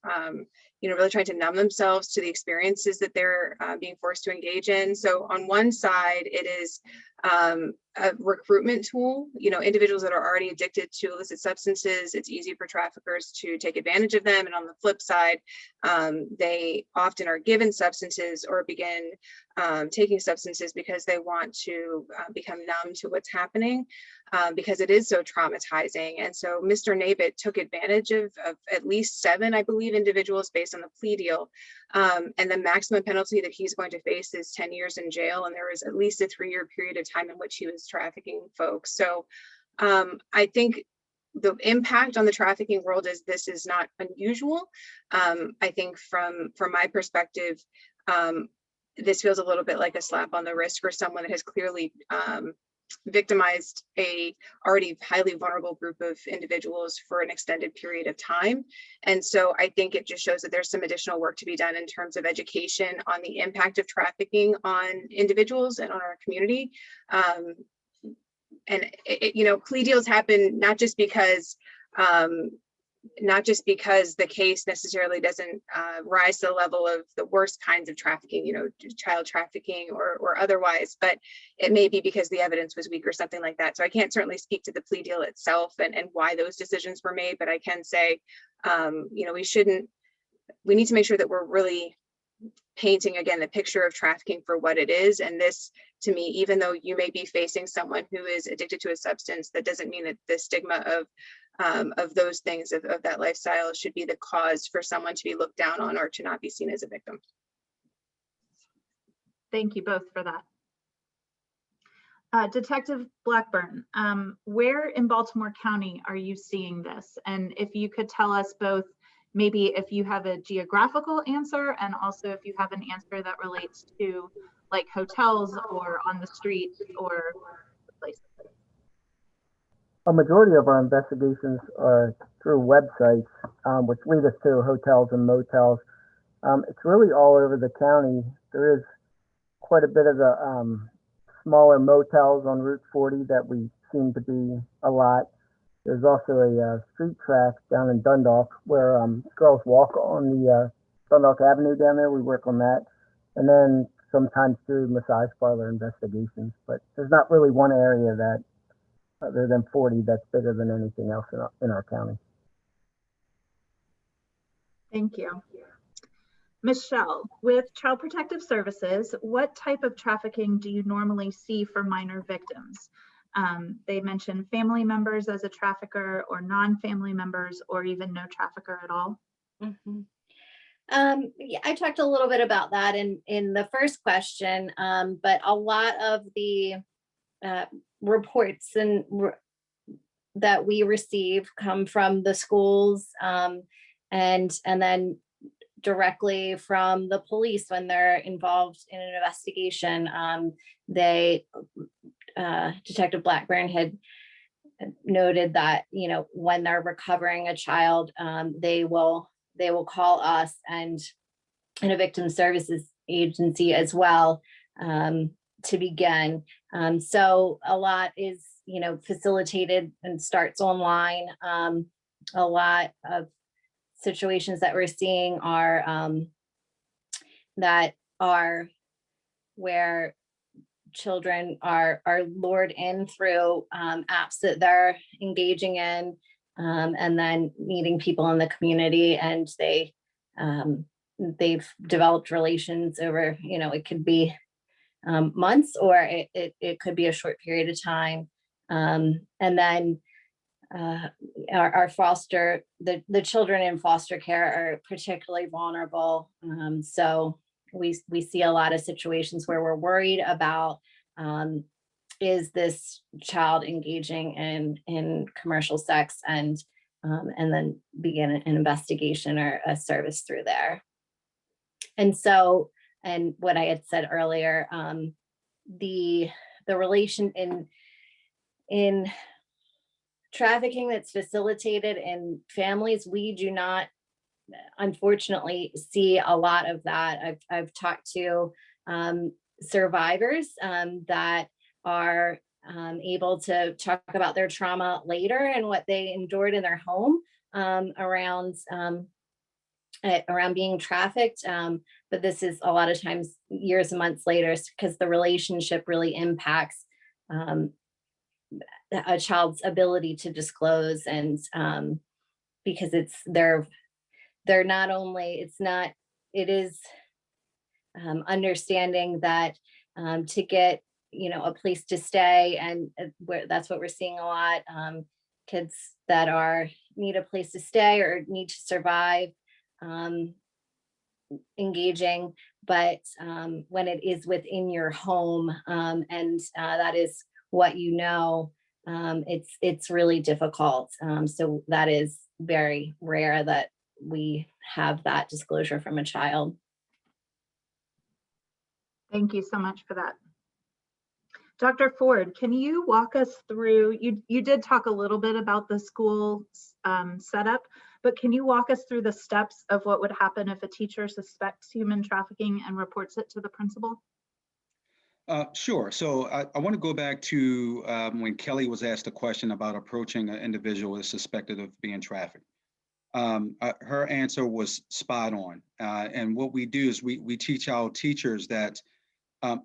really trying to numb themselves to the experiences that they're being forced to engage in. So on one side, it is a recruitment tool. Individuals that are already addicted to illicit substances, it's easy for traffickers to take advantage of them. And on the flip side, they often are given substances or begin taking substances because they want to become numb to what's happening, because it is so traumatizing. And so Mr. Nabit took advantage of at least 7, I believe, individuals based on the plea deal. And the maximum penalty that he's going to face is 10 years in jail. And there was at least a 3-year period of time in which he was trafficking folks. So I think the impact on the trafficking world is this is not unusual. I think from my perspective, this feels a little bit like a slap on the wrist for someone that has clearly victimized a already highly vulnerable group of individuals for an extended period of time. And so I think it just shows that there's some additional work to be done in terms of education on the impact of trafficking on individuals and on our community. And plea deals happen not just because not just because the case necessarily doesn't rise to the level of the worst kinds of trafficking, you know, child trafficking or otherwise, but it may be because the evidence was weak or something like that. So I can't certainly speak to the plea deal itself and why those decisions were made, but I can say, you know, we need to make sure that we're really painting again the picture of trafficking for what it is. And this, to me, even though you may be facing someone who is addicted to a substance, that doesn't mean that the stigma of those things, of that lifestyle, should be the cause for someone to be looked down on or to not be seen as a victim. Thank you both for that. Detective Blackburn, where in Baltimore County are you seeing this? And if you could tell us both, maybe if you have a geographical answer, and also if you have an answer that relates to like hotels or on the street or places. A majority of our investigations are through websites, which lead us to hotels and motels. It's really all over the county. There is quite a bit of the smaller motels on Route 40 that we seem to be a lot. There's also a street track down in Dundalk where girls walk on the Dundalk Avenue down there. We work on that. And then sometimes through massage parlor investigations. But there's not really one area that, other than 40, that's bigger than anything else in our county. Thank you. Michelle, with Child Protective Services, what type of trafficking do you normally see for minor victims? They mentioned family members as a trafficker, or non-family members, or even no trafficker at all. Mm-hmm. Yeah, I talked a little bit about that in the first question, but a lot of the reports that we receive come from the schools, and then directly from the police when they're involved in an investigation. Detective Blackburn had noted that, you know, when they're recovering a child, they will call us and a victim services agency as well, to begin. So a lot is, you know, facilitated and starts online. A lot of situations that we're seeing are where children are lured in through apps that they're engaging in, and then meeting people in the community, and they've developed relations over, you know, it could be months, or it could be a short period of time. And then our the children in foster care are particularly vulnerable. So we see a lot of situations where we're worried about, is this child engaging in commercial sex, and then begin an investigation or a service through there. And so, and what I had said earlier, the relation in trafficking that's facilitated in families, we do not, unfortunately, see a lot of that. I've talked to survivors that are able to talk about their trauma later and what they endured in their home around being trafficked. But this is a lot of times years and months later, because the relationship really impacts a child's ability to disclose, and because they're not only, it is understanding that to get, you know, a place to stay, and that's what we're seeing a lot, kids that need a place to stay or need to survive, engaging, but when it is within your home, and that is what you know, it's really difficult. So that is very rare that we have that disclosure from a child. Thank you so much for that. Dr. Ford, can you walk us through, you did talk a little bit about the school setup, but can you walk us through the steps of what would happen if a teacher suspects human trafficking and reports it to the principal? Sure. So I want to go back to when Kelly was asked a question about approaching an individual who is suspected of being trafficked. Her answer was spot on. And what we do is we teach our teachers that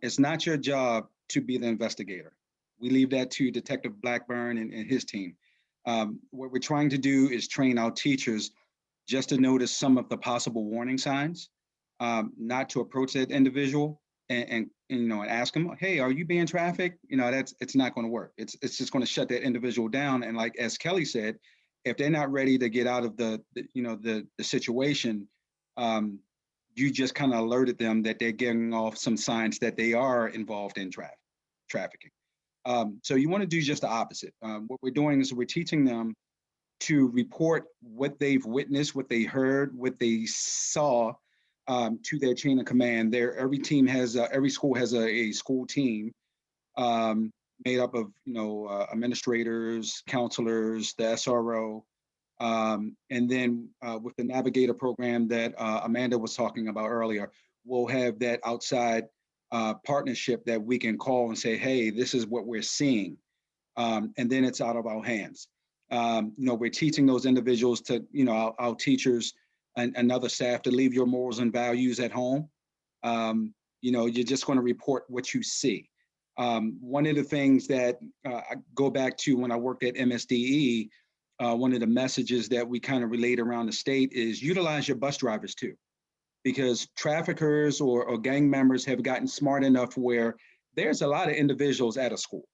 it's not your job to be the investigator. We leave that to Detective Blackburn and his team. What we're trying to do is train our teachers just to notice some of the possible warning signs, not to approach that individual and you know, and ask them, hey, are you being trafficked? You know, it's not going to work. It's just going to shut that individual down. And like as Kelly said, if they're not ready to get out of the situation, you just kind of alerted them that they're getting off some signs that they are involved in trafficking. So you want to do just the opposite. What we're doing is we're teaching them to report what they've witnessed, what they heard, what they saw to their chain of command. Every school has a school team made up of administrators, counselors, the SRO, and then with the Navigator program that Amanda was talking about earlier, we'll have that outside partnership that we can call and say, hey, this is what we're seeing. And then it's out of our hands. We're teaching those individuals to, our teachers and other staff to leave your morals and values at home. You're just going to report what you see. One of the things that I go back to when I worked at MSDE, one of the messages that we kind of relate around the state is utilize your bus drivers too, because traffickers or gang members have gotten smart enough where there's a lot of individuals at a school.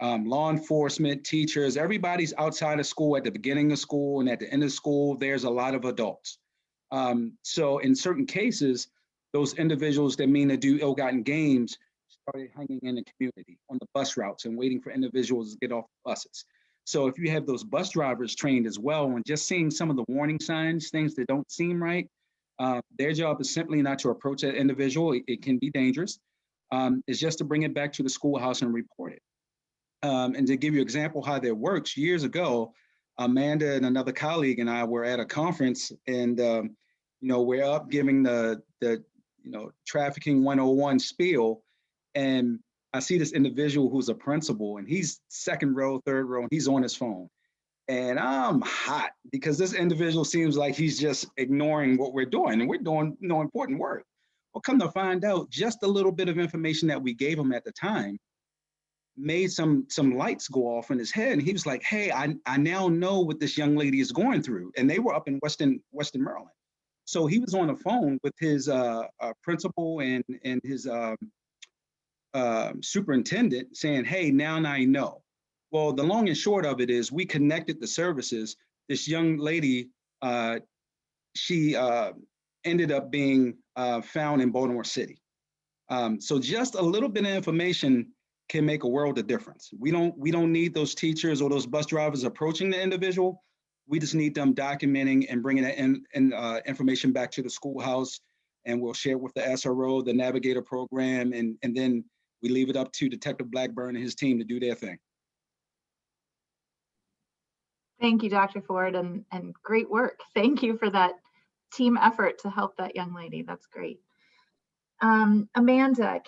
Law enforcement, teachers, everybody's outside of school at the beginning of school, and at the end of school, there's a lot of adults. So in certain cases, those individuals that mean to do ill-gotten gains started hanging in the community on the bus routes and waiting for individuals to get off the buses. So if you have those bus drivers trained as well, and just seeing some of the warning signs, things that don't seem right, their job is simply not to approach that individual. It can be dangerous. It's just to bring it back to the schoolhouse and report it. And to give you an example how that works, years ago, Amanda and another colleague and I were at a conference, and we're up giving the trafficking 101 spiel, and I see this individual who's a principal, and he's second row, third row, and he's on his phone. And I'm hot because this individual seems like he's just ignoring what we're doing, and we're doing important work. Well, come to find out, just a little bit of information that we gave him at the time made some lights go off in his head, and he was like, hey, I now know what this young lady is going through. And they were up in Western Maryland. So he was on the phone with his principal and his superintendent saying, hey, now I know. Well, the long and short of it is we connected the services. This young lady, she ended up being found in Baltimore City. So just a little bit of information can make a world of difference. We don't need those teachers or those bus drivers approaching the individual. We just need them documenting and bringing that information back to the schoolhouse, and we'll share with the SRO, the Navigator program, and then we leave it up to Detective Blackburn and his team to do their thing. Thank you, Dr. Ford, and great work. Thank you for that team effort to help that young lady. That's great. Amanda,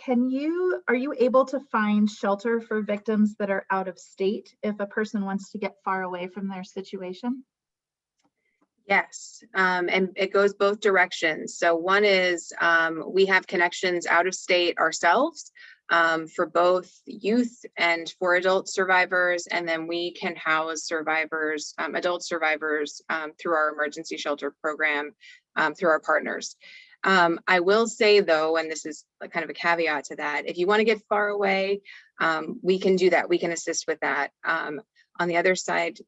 are you able to find shelter for victims that are out of state if a person wants to get far away from their situation? Yes, and it goes both directions. So one is we have connections out of state ourselves for both youth and for adult survivors, and then we can house survivors, adult survivors, through our emergency shelter program, through our partners. I will say though, and this is kind of a caveat to that, if you want to get far away, we can do that. We can assist with that. On the other side,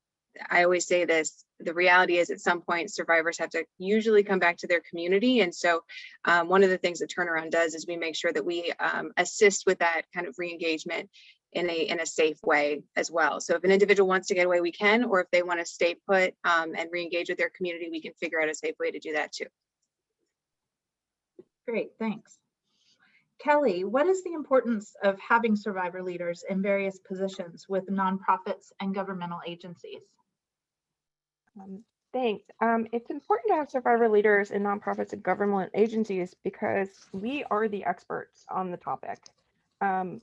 I always say this, the reality is at some point survivors have to usually come back to their community. And so one of the things that Turnaround does is we make sure that we assist with that kind of re-engagement in a safe way as well. So if an individual wants to get away, we can, or if they want to stay put and re-engage with their community, we can figure out a safe way to do that too. Great, thanks. Kelly, what is the importance of having survivor leaders in various positions with nonprofits and governmental agencies? Thanks. It's important to have survivor leaders in nonprofits and government agencies because we are the experts on the topic.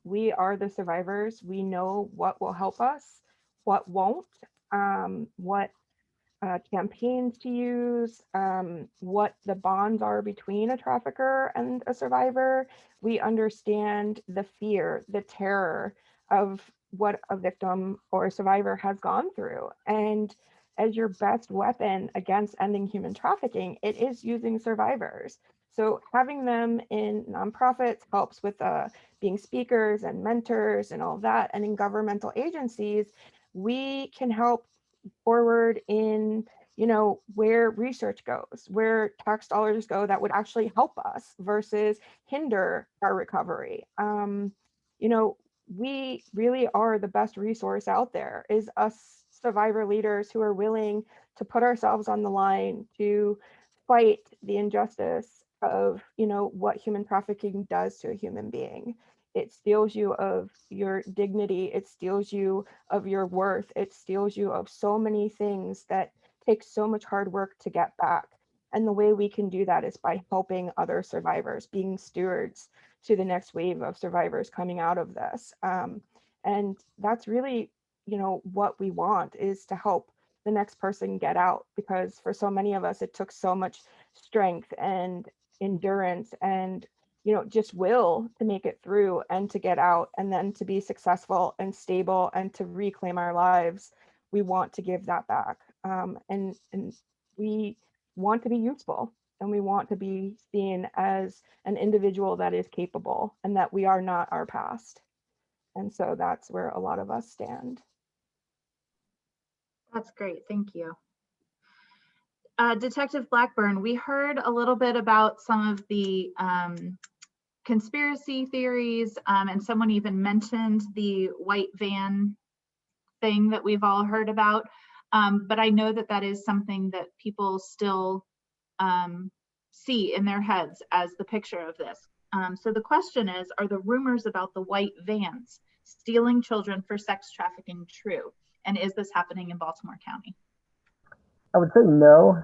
We are the survivors. We know what will help us, what won't, what campaigns to use, what the bonds are between a trafficker and a survivor. We understand the fear, the terror of what a victim or a survivor has gone through. And as your best weapon against ending human trafficking, it is using survivors. So having them in nonprofits helps with being speakers and mentors and all that. And in governmental agencies, we can help forward in, where research goes, where tax dollars go that would actually help us versus hinder our recovery. We really are the best resource out there, is us survivor leaders who are willing to put ourselves on the line to fight the injustice of, what human trafficking does to a human being. It steals you of your dignity. It steals you of your worth. It steals you of so many things that take so much hard work to get back. And the way we can do that is by helping other survivors, being stewards to the next wave of survivors coming out of this. And that's really, what we want, is to help the next person get out, because for so many of us, it took so much strength and endurance and just will to make it through and to get out and then to be successful and stable and to reclaim our lives. We want to give that back. And we want to be useful, and we want to be seen as an individual that is capable and that we are not our past. And so that's where a lot of us stand. That's great. Thank you. Detective Blackburn, we heard a little bit about some of the conspiracy theories, and someone even mentioned the white van thing that we've all heard about. But I know that that is something that people still see in their heads as the picture of this. So the question is, are the rumors about the white vans stealing children for sex trafficking true? And is this happening in Baltimore County? I would say no.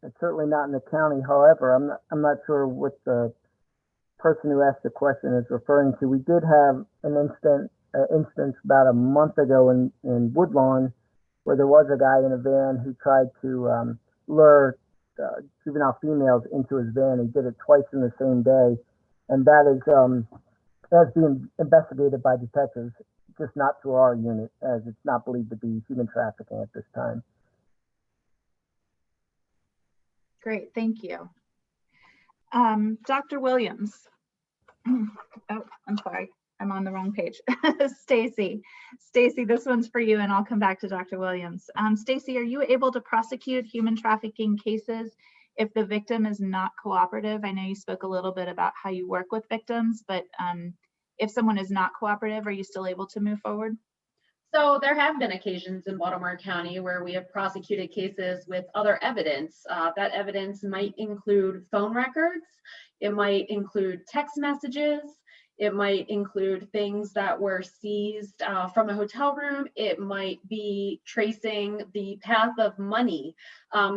It's certainly not in the county. However, I'm not sure what the person who asked the question is referring to. We did have an instance about a month ago in Woodlawn, where there was a guy in a van who tried to lure juvenile females into his van. He did it twice in the same day, and that's being investigated by detectives, just not through our unit, as it's not believed to be human trafficking at this time. Great, thank you. Dr. Williams. Oh, I'm sorry, I'm on the wrong page. Stacy, this one's for you, and I'll come back to Dr. Williams. Stacy, are you able to prosecute human trafficking cases if the victim is not cooperative? I know you spoke a little bit about how you work with victims, but if someone is not cooperative, are you still able to move forward? So there have been occasions in Baltimore County where we have prosecuted cases with other evidence. That evidence might include phone records. It might include text messages. It might include things that were seized from a hotel room. It might be tracing the path of money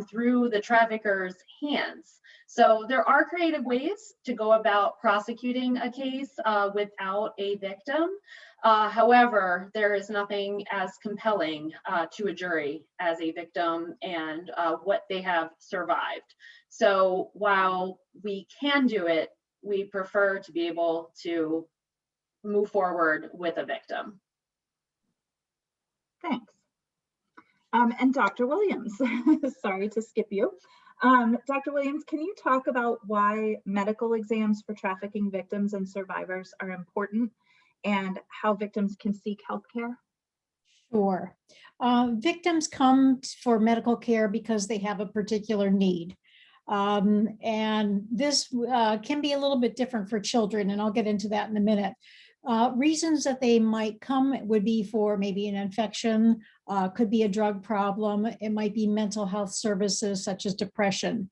through the trafficker's hands. So there are creative ways to go about prosecuting a case without a victim. However, there is nothing as compelling to a jury as a victim and what they have survived. So while we can do it, we prefer to be able to move forward with a victim. Thanks. And Dr. Williams, sorry to skip you. Dr. Williams, can you talk about why medical exams for trafficking victims and survivors are important and how victims can seek health care? Sure. Victims come for medical care because they have a particular need. And this can be a little bit different for children, and I'll get into that in a minute. Reasons that they might come would be for maybe an infection, could be a drug problem. It might be mental health services such as depression.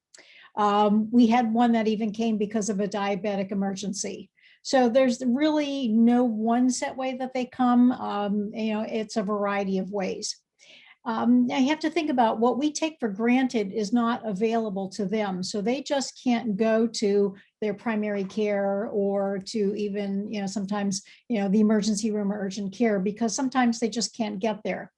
We had one that even came because of a diabetic emergency. So there's really no one set way that they come. It's a variety of ways. I have to think about what we take for granted is not available to them. So they just can't go to their primary care or to even, sometimes, the emergency room or urgent care, because sometimes they just can't get there.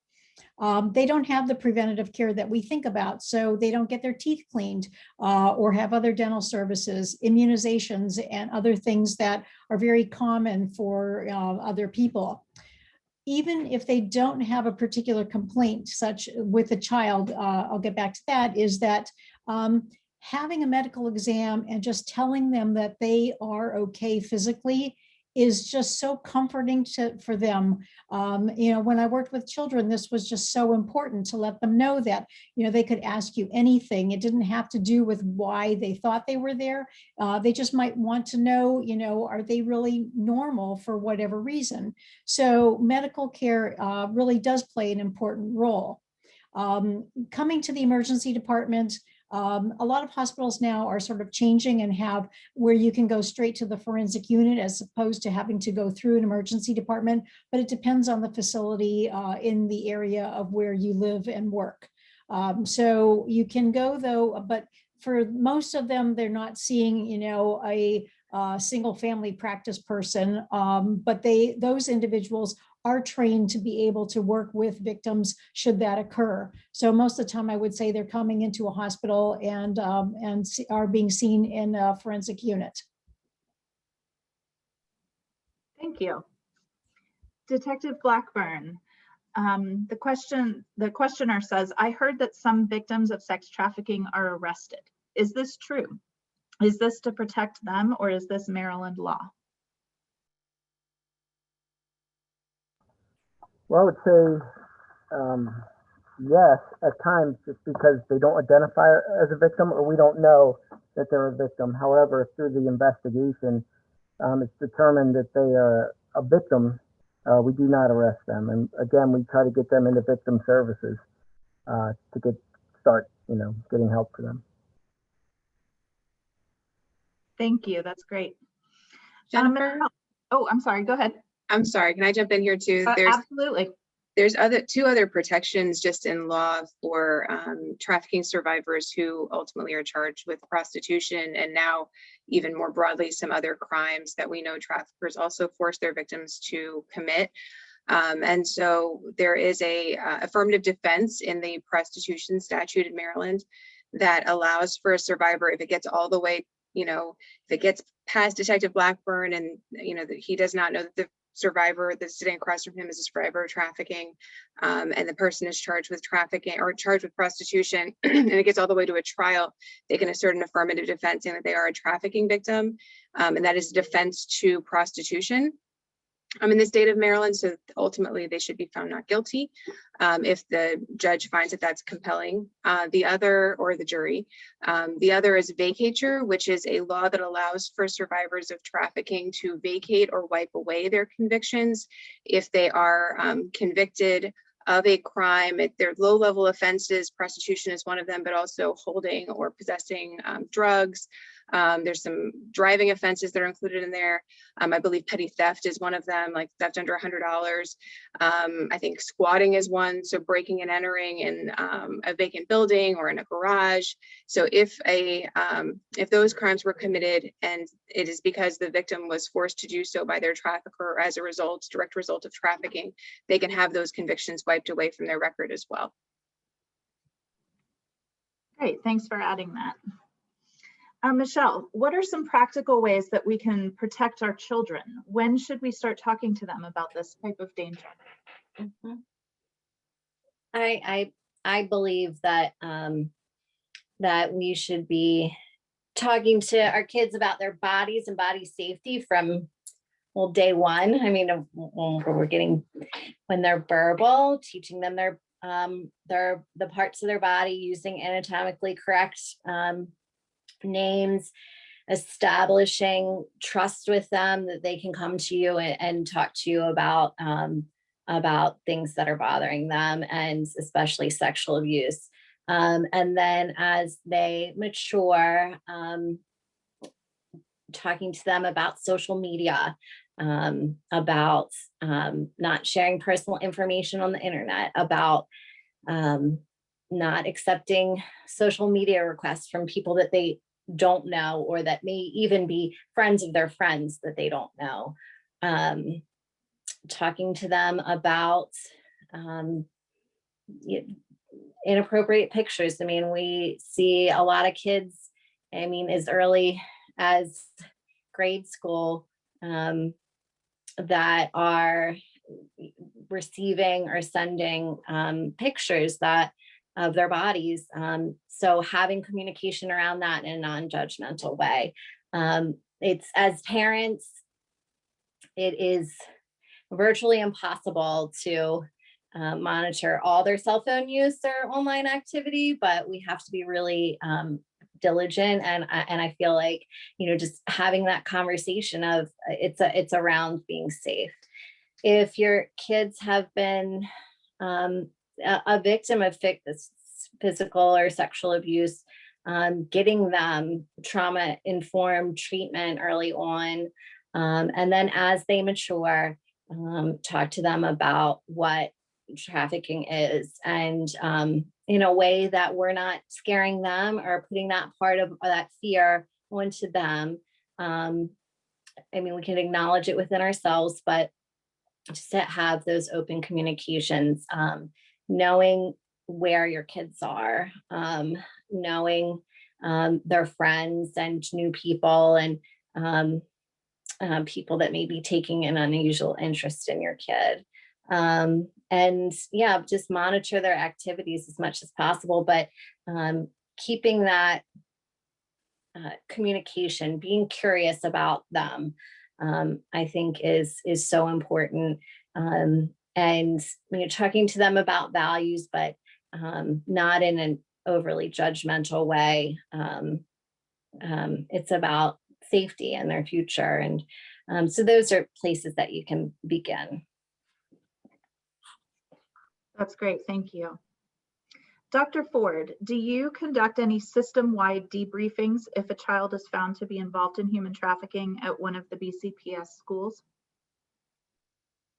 they don't have the preventative care that we think about. So they don't get their teeth cleaned or have other dental services, immunizations, and other things that are very common for other people. Even if they don't have a particular complaint, such with a child, I'll get back to that, is that having a medical exam and just telling them that they are okay physically is just so comforting for them. When I worked with children, this was just so important to let them know that, they could ask you anything. It didn't have to do with why they thought they were there. They just might want to know, are they really normal for whatever reason? So medical care really does play an important role. Coming to the emergency department, a lot of hospitals now are sort of changing and have where you can go straight to the forensic unit as opposed to having to go through an emergency department, but it depends on the facility in the area of where you live and work. So you can go though, but for most of them, they're not seeing, a single family practice person, but those individuals are trained to be able to work with victims should that occur. So most of the time, I would say they're coming into a hospital and are being seen in a forensic unit. Thank you. Detective Blackburn, the questioner says, I heard that some victims of sex trafficking are arrested. Is this true? Is this to protect them, or is this Maryland law? Well, I would say yes, at times, just because they don't identify as a victim or we don't know that they're a victim. However, through the investigation, it's determined that they are a victim. We do not arrest them. And again, we try to get them into victim services to start getting help for them. Thank you. That's great. Jennifer? Oh, I'm sorry. Go ahead. I'm sorry. Can I jump in here too? Absolutely. There's two other protections just in law for trafficking survivors who ultimately are charged with prostitution, and now even more broadly, some other crimes that we know traffickers also force their victims to commit. And so there is a affirmative defense in the prostitution statute in Maryland that allows for a survivor, if it gets all the way, if it gets past Detective Blackburn and that he does not know that the survivor that's sitting across from him is a survivor of trafficking, and the person is charged with trafficking or charged with prostitution, and it gets all the way to a trial, they can assert an affirmative defense saying that they are a trafficking victim, and that is a defense to prostitution. In the state of Maryland, so ultimately they should be found not guilty if the judge finds that that's compelling. The other, or the jury, the other is vacatur, which is a law that allows for survivors of trafficking to vacate or wipe away their convictions if they are convicted of a crime. They're low-level offenses. Prostitution is one of them, but also holding or possessing drugs. There's some driving offenses that are included in there. I believe petty theft is one of them, like theft under $100. I think squatting is one, so breaking and entering in a vacant building or in a garage. So if those crimes were committed and it is because the victim was forced to do so by their trafficker as a direct result of trafficking, they can have those convictions wiped away from their record as well. Great, thanks for adding that. Michelle, what are some practical ways that we can protect our children? When should we start talking to them about this type of danger? Mm-hmm. I believe that that we should be talking to our kids about their bodies and body safety from day one. I mean, when they're verbal, teaching them the parts of their body, using anatomically correct names, establishing trust with them that they can come to you and talk to you about things that are bothering them, and especially sexual abuse. And then as they mature, talking to them about social media, about not sharing personal information on the internet, about not accepting social media requests from people that they don't know, or that may even be friends of their friends that they don't know. Talking to them about inappropriate pictures. I mean, we see a lot of kids, I mean, as early as grade school, that are receiving or sending pictures that of their bodies. So having communication around that in a non-judgmental way. It's, as parents, it is virtually impossible to monitor all their cell phone use or online activity, but we have to be really diligent. And I feel like, just having that conversation of it's around being safe. If your kids have been a victim of physical or sexual abuse, getting them trauma-informed treatment early on, and then as they mature, talk to them about what trafficking is, and in a way that we're not scaring them or putting that part of that fear onto them. I mean, we can acknowledge it within ourselves, but just to have those open communications, knowing where your kids are, knowing their friends and new people, and people that may be taking an unusual interest in your kid. And yeah, just monitor their activities as much as possible, but keeping that communication, being curious about them, I think is so important. And talking to them about values, but not in an overly judgmental way. It's about safety and their future. And so those are places that you can begin. That's great, thank you. Dr. Ford, do you conduct any system-wide debriefings if a child is found to be involved in human trafficking at one of the BCPS schools?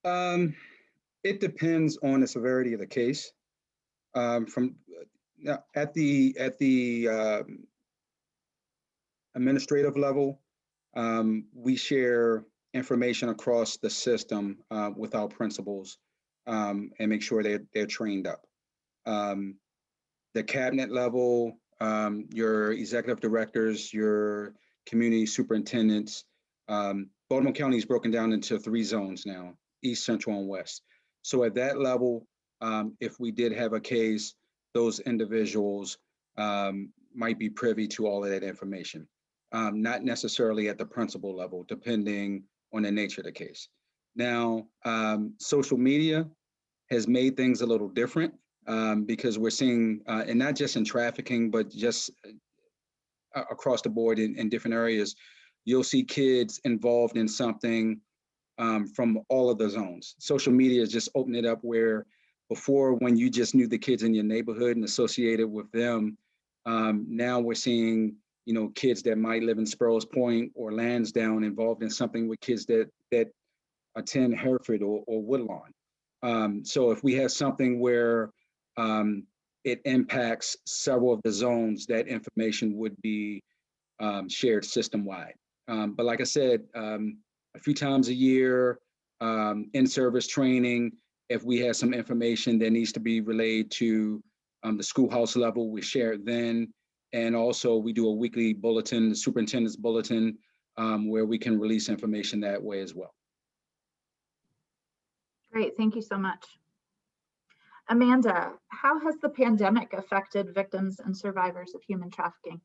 It depends on the severity of the case. At the administrative level, we share information across the system with our principals and make sure they're trained up. The cabinet level, your executive directors, your community superintendents, Baltimore County is broken down into 3 zones now: East, Central, and West. So at that level, if we did have a case, those individuals might be privy to all of that information. Not necessarily at the principal level, depending on the nature of the case. Now, social media has made things a little different because we're seeing, and not just in trafficking, but just across the board in different areas, you'll see kids involved in something from all of the zones. Social media is just opening it up where before, when you just knew the kids in your neighborhood and associated with them, now we're seeing kids that might live in Sparrows Point or Lansdowne involved in something with kids that attend Hereford or Woodlawn. So if we have something where it impacts several of the zones, that information would be shared system-wide. But like I said, a few times a year, in-service training, if we have some information that needs to be relayed to the schoolhouse level, we share it then. And also we do a weekly bulletin, the superintendent's bulletin, where we can release information that way as well. Great, thank you so much. Amanda, how has the pandemic affected victims and survivors of human trafficking?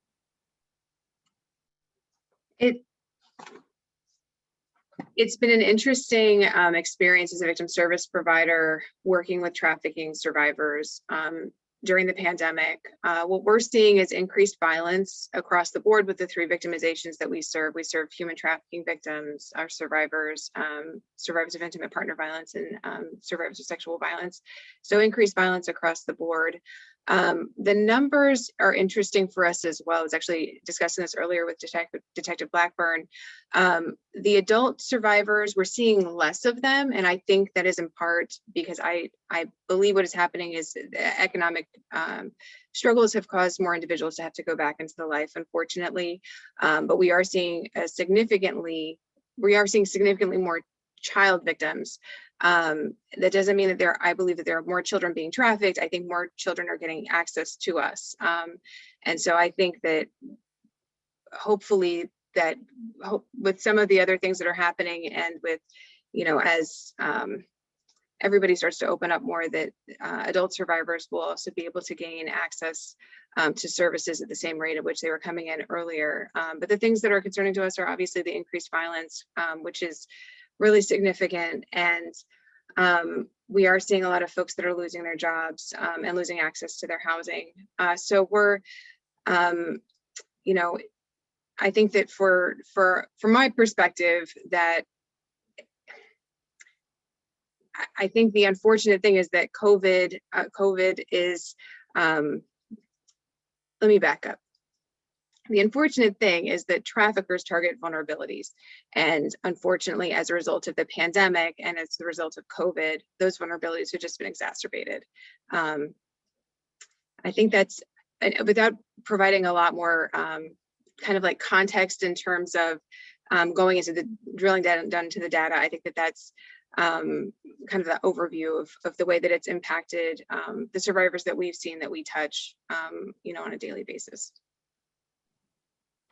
It's been an interesting experience as a victim service provider working with trafficking survivors during the pandemic. What we're seeing is increased violence across the board with the 3 victimizations that we serve. We serve human trafficking victims, our survivors, survivors of intimate partner violence, and survivors of sexual violence. So increased violence across the board. The numbers are interesting for us as well. I was actually discussing this earlier with Detective Blackburn. The adult survivors, we're seeing less of them. And I think that is in part because I believe what is happening is the economic struggles have caused more individuals to have to go back into the life, unfortunately. But we are seeing significantly more child victims That doesn't mean that I believe that there are more children being trafficked. I think more children are getting access to us. And so I think that hopefully with some of the other things that are happening, and with, as everybody starts to open up more, that adult survivors will also be able to gain access to services at the same rate at which they were coming in earlier. But the things that are concerning to us are obviously the increased violence, which is really significant. And we are seeing a lot of folks that are losing their jobs and losing access to their housing. So we're, I think that from my perspective, that I think the unfortunate thing is that COVID is, let me back up. The unfortunate thing is that traffickers target vulnerabilities. And unfortunately, as a result of the pandemic and as the result of COVID, those vulnerabilities have just been exacerbated. I think that's, without providing a lot more kind of like context in terms of going into the drilling down into the data, I think that that's kind of the overview of the way that it's impacted the survivors that we've seen, that we touch, on a daily basis.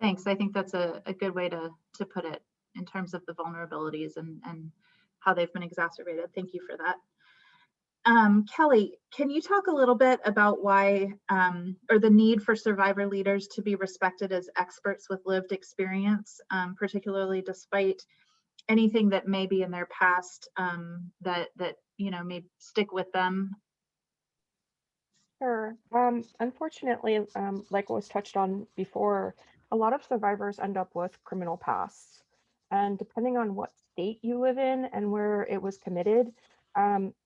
Thanks. I think that's a good way to put it in terms of the vulnerabilities and how they've been exacerbated. Thank you for that. Kelly, can you talk a little bit about why or the need for survivor leaders to be respected as experts with lived experience, particularly despite anything that may be in their past that may stick with them? Sure. Unfortunately, like what was touched on before, a lot of survivors end up with criminal pasts. And depending on what state you live in and where it was committed,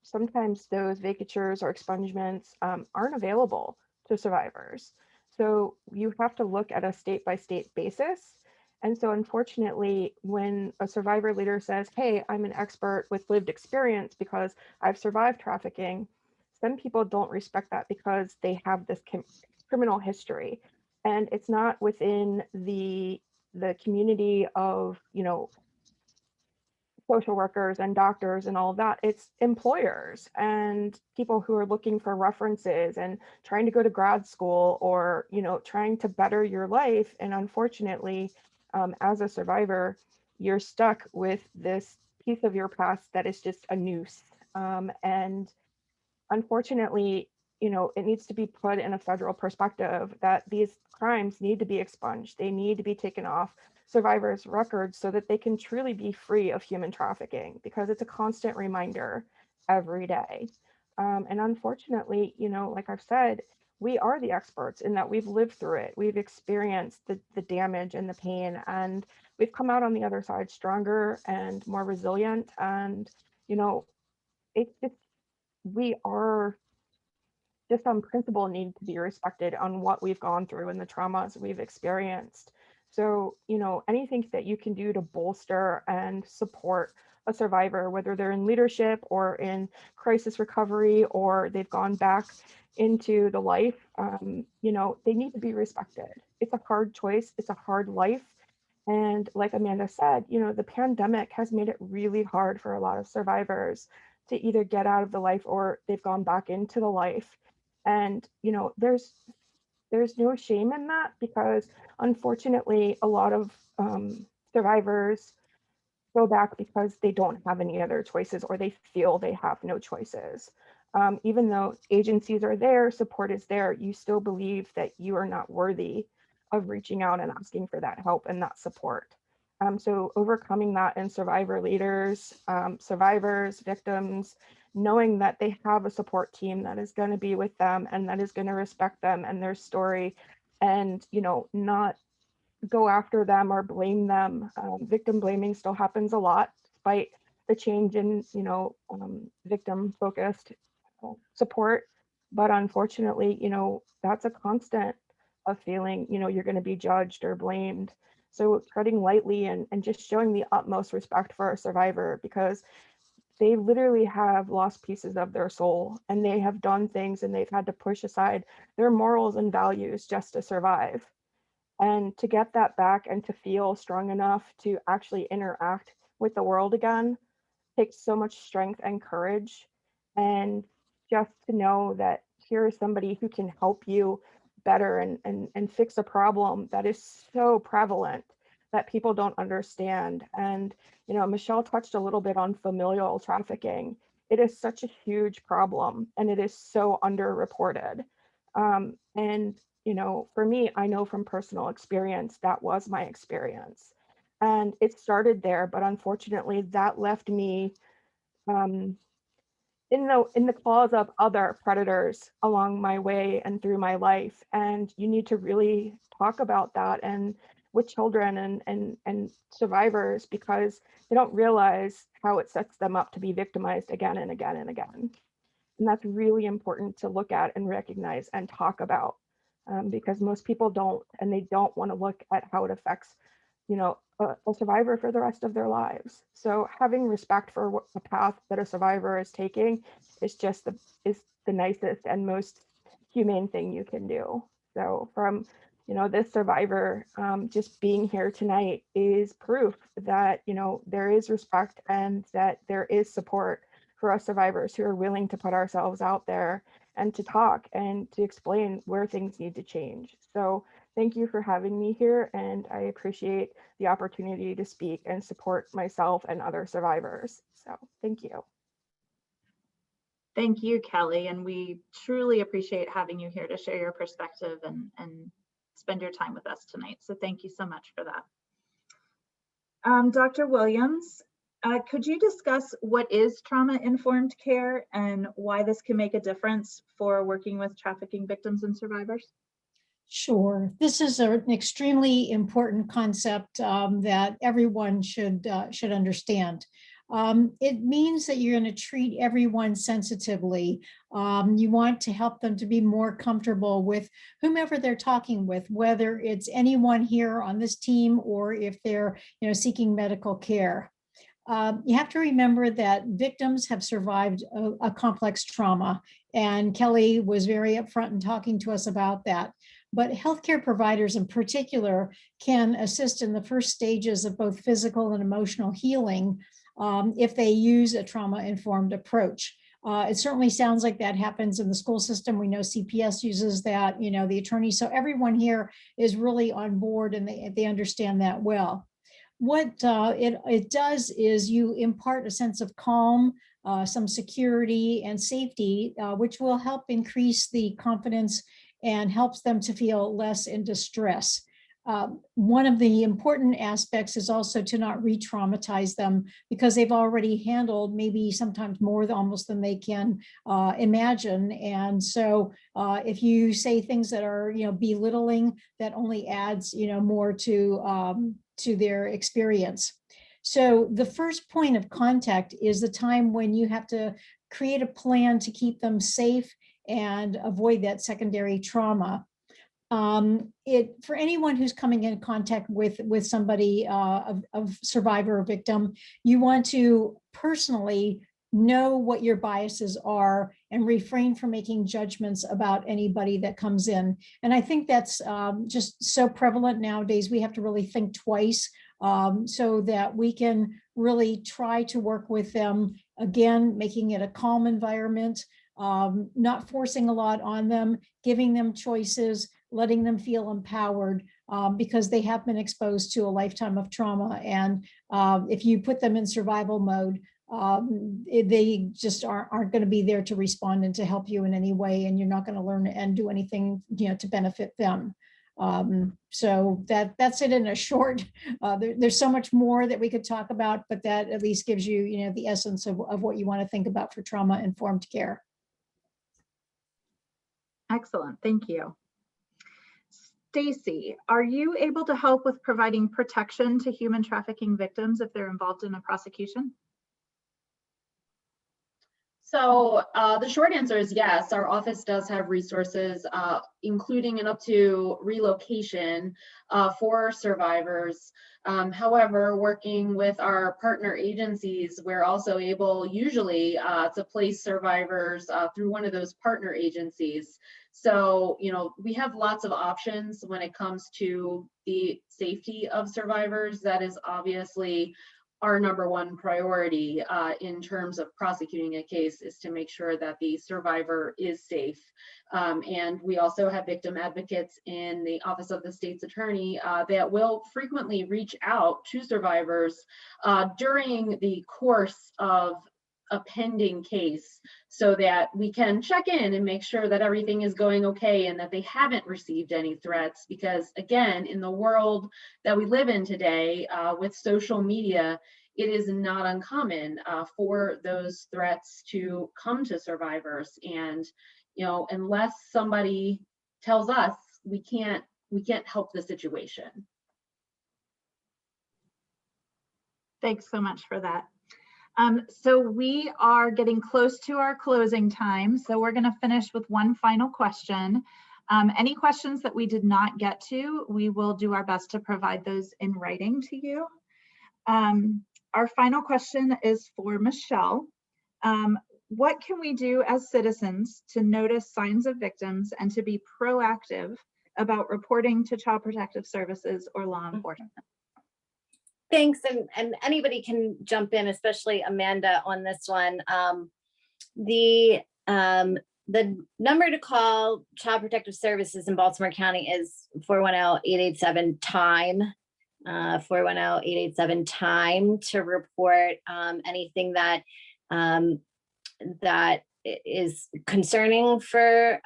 sometimes those vacatures or expungements aren't available to survivors. So you have to look at a state-by-state basis. And so unfortunately, when a survivor leader says, hey, I'm an expert with lived experience because I've survived trafficking, some people don't respect that because they have this criminal history, and it's not within the community of social workers and doctors and all of that. It's employers and people who are looking for references and trying to go to grad school, or trying to better your life. And unfortunately, as a survivor, you're stuck with this piece of your past that is just a noose. And unfortunately, it needs to be put in a federal perspective that these crimes need to be expunged. They need to be taken off survivors' records so that they can truly be free of human trafficking, because it's a constant reminder every day. And unfortunately, like I've said, we are the experts in that we've lived through it. We've experienced the damage and the pain, and we've come out on the other side stronger and more resilient. And, we are just on principle need to be respected on what we've gone through and the traumas we've experienced. So, anything that you can do to bolster and support a survivor, whether they're in leadership or in crisis recovery, or they've gone back into the life, they need to be respected. It's a hard choice. It's a hard life. And like Amanda said, the pandemic has made it really hard for a lot of survivors to either get out of the life or they've gone back into the life. And, there's no shame in that, because unfortunately, a lot of survivors go back because they don't have any other choices, or they feel they have no choices. Even though agencies are there, support is there, you still believe that you are not worthy of reaching out and asking for that help and that support. So overcoming that in survivor leaders, survivors, victims, knowing that they have a support team that is going to be with them and that is going to respect them and their story, and not go after them or blame them. Victim blaming still happens a lot, despite the change in victim focused support. But unfortunately, that's a constant of feeling you're going to be judged or blamed. So treading lightly and just showing the utmost respect for a survivor, because they literally have lost pieces of their soul, and they have done things and they've had to push aside their morals and values just to survive. And to get that back and to feel strong enough to actually interact with the world again, takes so much strength and courage, and just to know that here is somebody who can help you better and fix a problem that is so prevalent that people don't understand. And, Michelle touched a little bit on familial trafficking. It is such a huge problem and it is so underreported. And, for me, I know from personal experience, that was my experience. And it started there, but unfortunately that left me um, in the claws of other predators along my way and through my life. And you need to really talk about that and with children and survivors, because they don't realize how it sets them up to be victimized again and again and again. And that's really important to look at and recognize and talk about, because most people don't, and they don't want to look at how it affects, a survivor for the rest of their lives. So having respect for what the path that a survivor is taking is just the nicest and most humane thing you can do. So from, this survivor, just being here tonight is proof that, there is respect and that there is support for us survivors who are willing to put ourselves out there and to talk and to explain where things need to change. So thank you for having me here, and I appreciate the opportunity to speak and support myself and other survivors. So thank you. Thank you, Kelly, and we truly appreciate having you here to share your perspective and spend your time with us tonight. So thank you so much for that. Dr. Williams, could you discuss what is trauma-informed care and why this can make a difference for working with trafficking victims and survivors? Sure. This is an extremely important concept that everyone should understand. It means that you're going to treat everyone sensitively. You want to help them to be more comfortable with whomever they're talking with, whether it's anyone here on this team or if they're seeking medical care. You have to remember that victims have survived a complex trauma, and Kelly was very upfront in talking to us about that. But healthcare providers in particular can assist in the first stages of both physical and emotional healing if they use a trauma-informed approach. It certainly sounds like that happens in the school system. We know CPS uses that, the attorney. So everyone here is really on board and they understand that well. What it does is you impart a sense of calm, some security and safety, which will help increase the confidence and helps them to feel less in distress. One of the important aspects is also to not re-traumatize them, because they've already handled maybe sometimes more almost than they can imagine. And so if you say things that are belittling, that only adds more to their experience. So the first point of contact is the time when you have to create a plan to keep them safe and avoid that secondary trauma. For anyone who's coming in contact with somebody of survivor or victim, you want to personally know what your biases are and refrain from making judgments about anybody that comes in. And I think that's just so prevalent nowadays. We have to really think twice so that we can really try to work with them, again, making it a calm environment, not forcing a lot on them, giving them choices, letting them feel empowered because they have been exposed to a lifetime of trauma. And if you put them in survival mode, they just aren't going to be there to respond and to help you in any way, and you're not going to learn and do anything to benefit them. So that's it in a short. There's so much more that we could talk about, but that at least gives you the essence of what you want to think about for trauma-informed care. Excellent, thank you. Stacy, are you able to help with providing protection to human trafficking victims if they're involved in a prosecution? So the short answer is yes. Our office does have resources, including and up to relocation for survivors. However, working with our partner agencies, we're also able usually to place survivors through one of those partner agencies. So, we have lots of options when it comes to the safety of survivors. That is obviously our number one priority in terms of prosecuting a case is to make sure that the survivor is safe. And we also have victim advocates in the Office of the State's Attorney that will frequently reach out to survivors during the course of a pending case, so that we can check in and make sure that everything is going okay and that they haven't received any threats. Because again, in the world that we live in today with social media, it is not uncommon for those threats to come to survivors. And unless somebody tells us, we can't help the situation. Thanks so much for that. So we are getting close to our closing time. So we're going to finish with one final question. Any questions that we did not get to, we will do our best to provide those in writing to you. Our final question is for Michelle. What can we do as citizens to notice signs of victims and to be proactive about reporting to Child Protective Services or law enforcement? Thanks, and anybody can jump in, especially Amanda on this one. The number to call Child Protective Services in Baltimore County is 410-887-TIME, 410-887-TIME to report anything that that is concerning for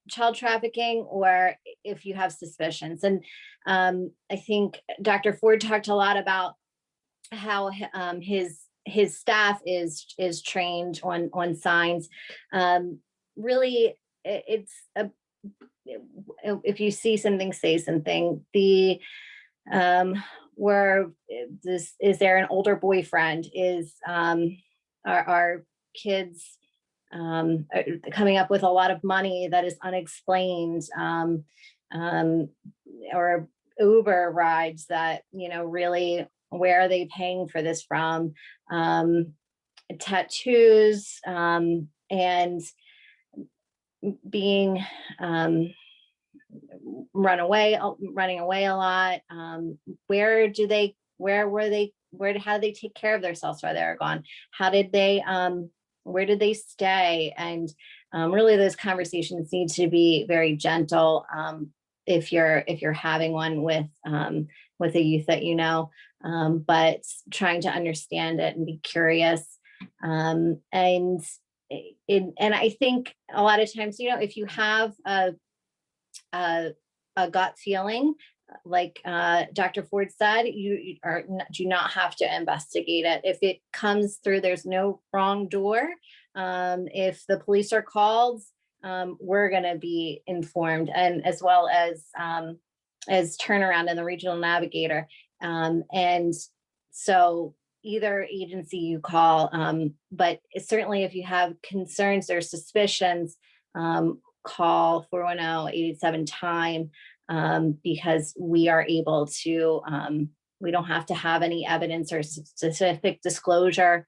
child trafficking, or if you have suspicions. And I think Dr. Ford talked a lot about how his staff is trained on signs. Really, it's if you see something, say something. Where is there an older boyfriend? Is our kids coming up with a lot of money that is unexplained, or Uber rides that, really, where are they paying for this from? Tattoos, and being running away a lot. How do they take care of themselves while they're gone? Where did they stay? And really, those conversations need to be very gentle if you're having one with a youth that but trying to understand it and be curious. And I think a lot of times, if you have a gut feeling, like Dr. Ford said, you do not have to investigate it. If it comes through, there's no wrong door. If the police are called, we're going to be informed, and as well as turnaround and the regional navigator. And so either agency you call, but certainly if you have concerns or suspicions, call 410-887-TIME. Because we are able to, we don't have to have any evidence or specific disclosure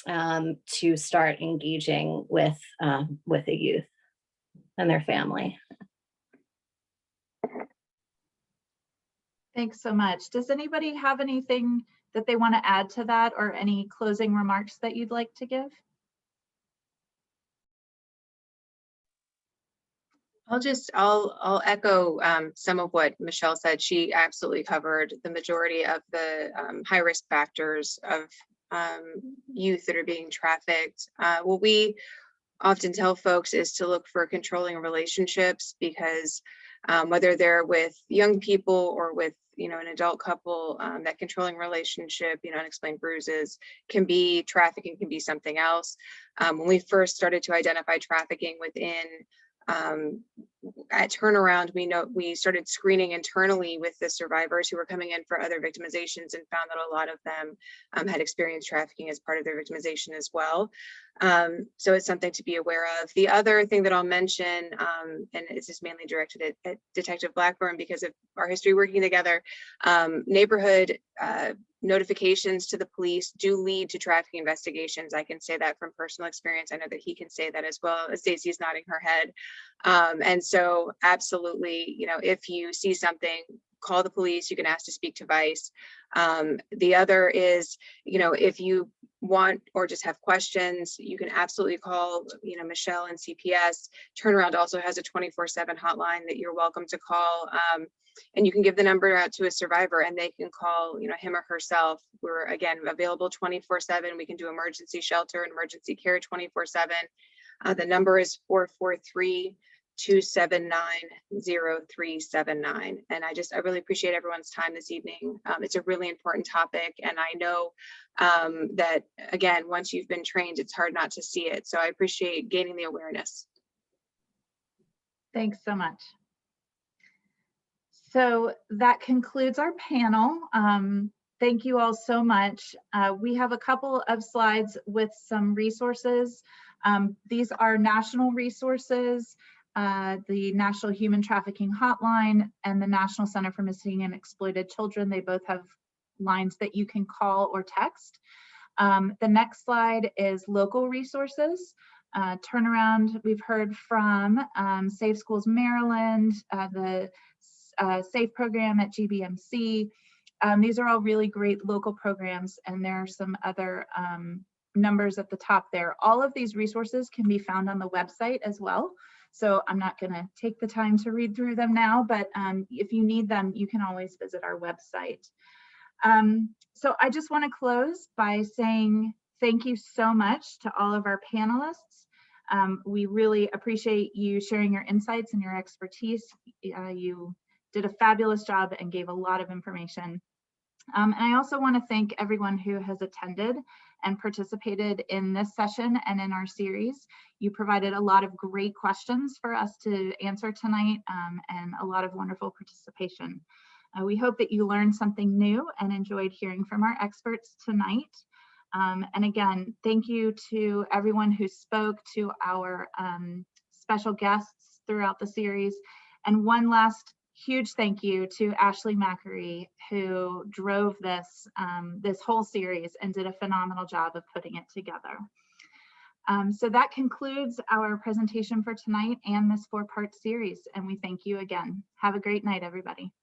to start engaging with a youth and their family. Thanks so much. Does anybody have anything that they want to add to that, or any closing remarks that you'd like to give? I'll echo some of what Michelle said. She absolutely covered the majority of the high risk factors of youth that are being trafficked. What we often tell folks is to look for controlling relationships, because whether they're with young people or with an adult couple, that controlling relationship, unexplained bruises can be trafficking, can be something else. When we first started to identify trafficking within at Turnaround, we started screening internally with the survivors who were coming in for other victimizations, and found that a lot of them had experienced trafficking as part of their victimization as well. So it's something to be aware of. The other thing that I'll mention, and it's just mainly directed at Detective Blackburn because of our history working together, neighborhood notifications to the police do lead to trafficking investigations. I can say that from personal experience. I know that he can say that as well. Stacey's nodding her head. And so absolutely, if you see something, call the police, you can ask to speak to Vice. The other is, if you want or just have questions, you can absolutely call, Michelle and CPS. Turnaround also has a 24/7 hotline that you're welcome to call. And you can give the number out to a survivor and they can call, him or herself. We're, again, available 24/7. We can do emergency shelter and emergency care 24/7. The number is 443-279-0379. And I really appreciate everyone's time this evening. It's a really important topic. And I know that, again, once you've been trained, it's hard not to see it. So I appreciate gaining the awareness. Thanks so much. So that concludes our panel. Thank you all so much. We have a couple of slides with some resources. These are national resources, the National Human Trafficking Hotline and the National Center for Missing and Exploited Children. They both have lines that you can call or text. The next slide is local resources. Turnaround, we've heard from Safe Schools Maryland, the SAFE program at GBMC. These are all really great local programs, and there are some other numbers at the top there. All of these resources can be found on the website as well. So I'm not going to take the time to read through them now, but if you need them, you can always visit our website. So I just want to close by saying thank you so much to all of our panelists. We really appreciate you sharing your insights and your expertise. You did a fabulous job and gave a lot of information. And I also want to thank everyone who has attended and participated in this session and in our series. You provided a lot of great questions for us to answer tonight, and a lot of wonderful participation. We hope that you learned something new and enjoyed hearing from our experts tonight. And again, thank you to everyone who spoke, to our special guests throughout the series. And one last huge thank you to Ashley Mackery, who drove this, this whole series and did a phenomenal job of putting it together. So that concludes our presentation for tonight and this 4-part series. And we thank you again. Have a great night, everybody.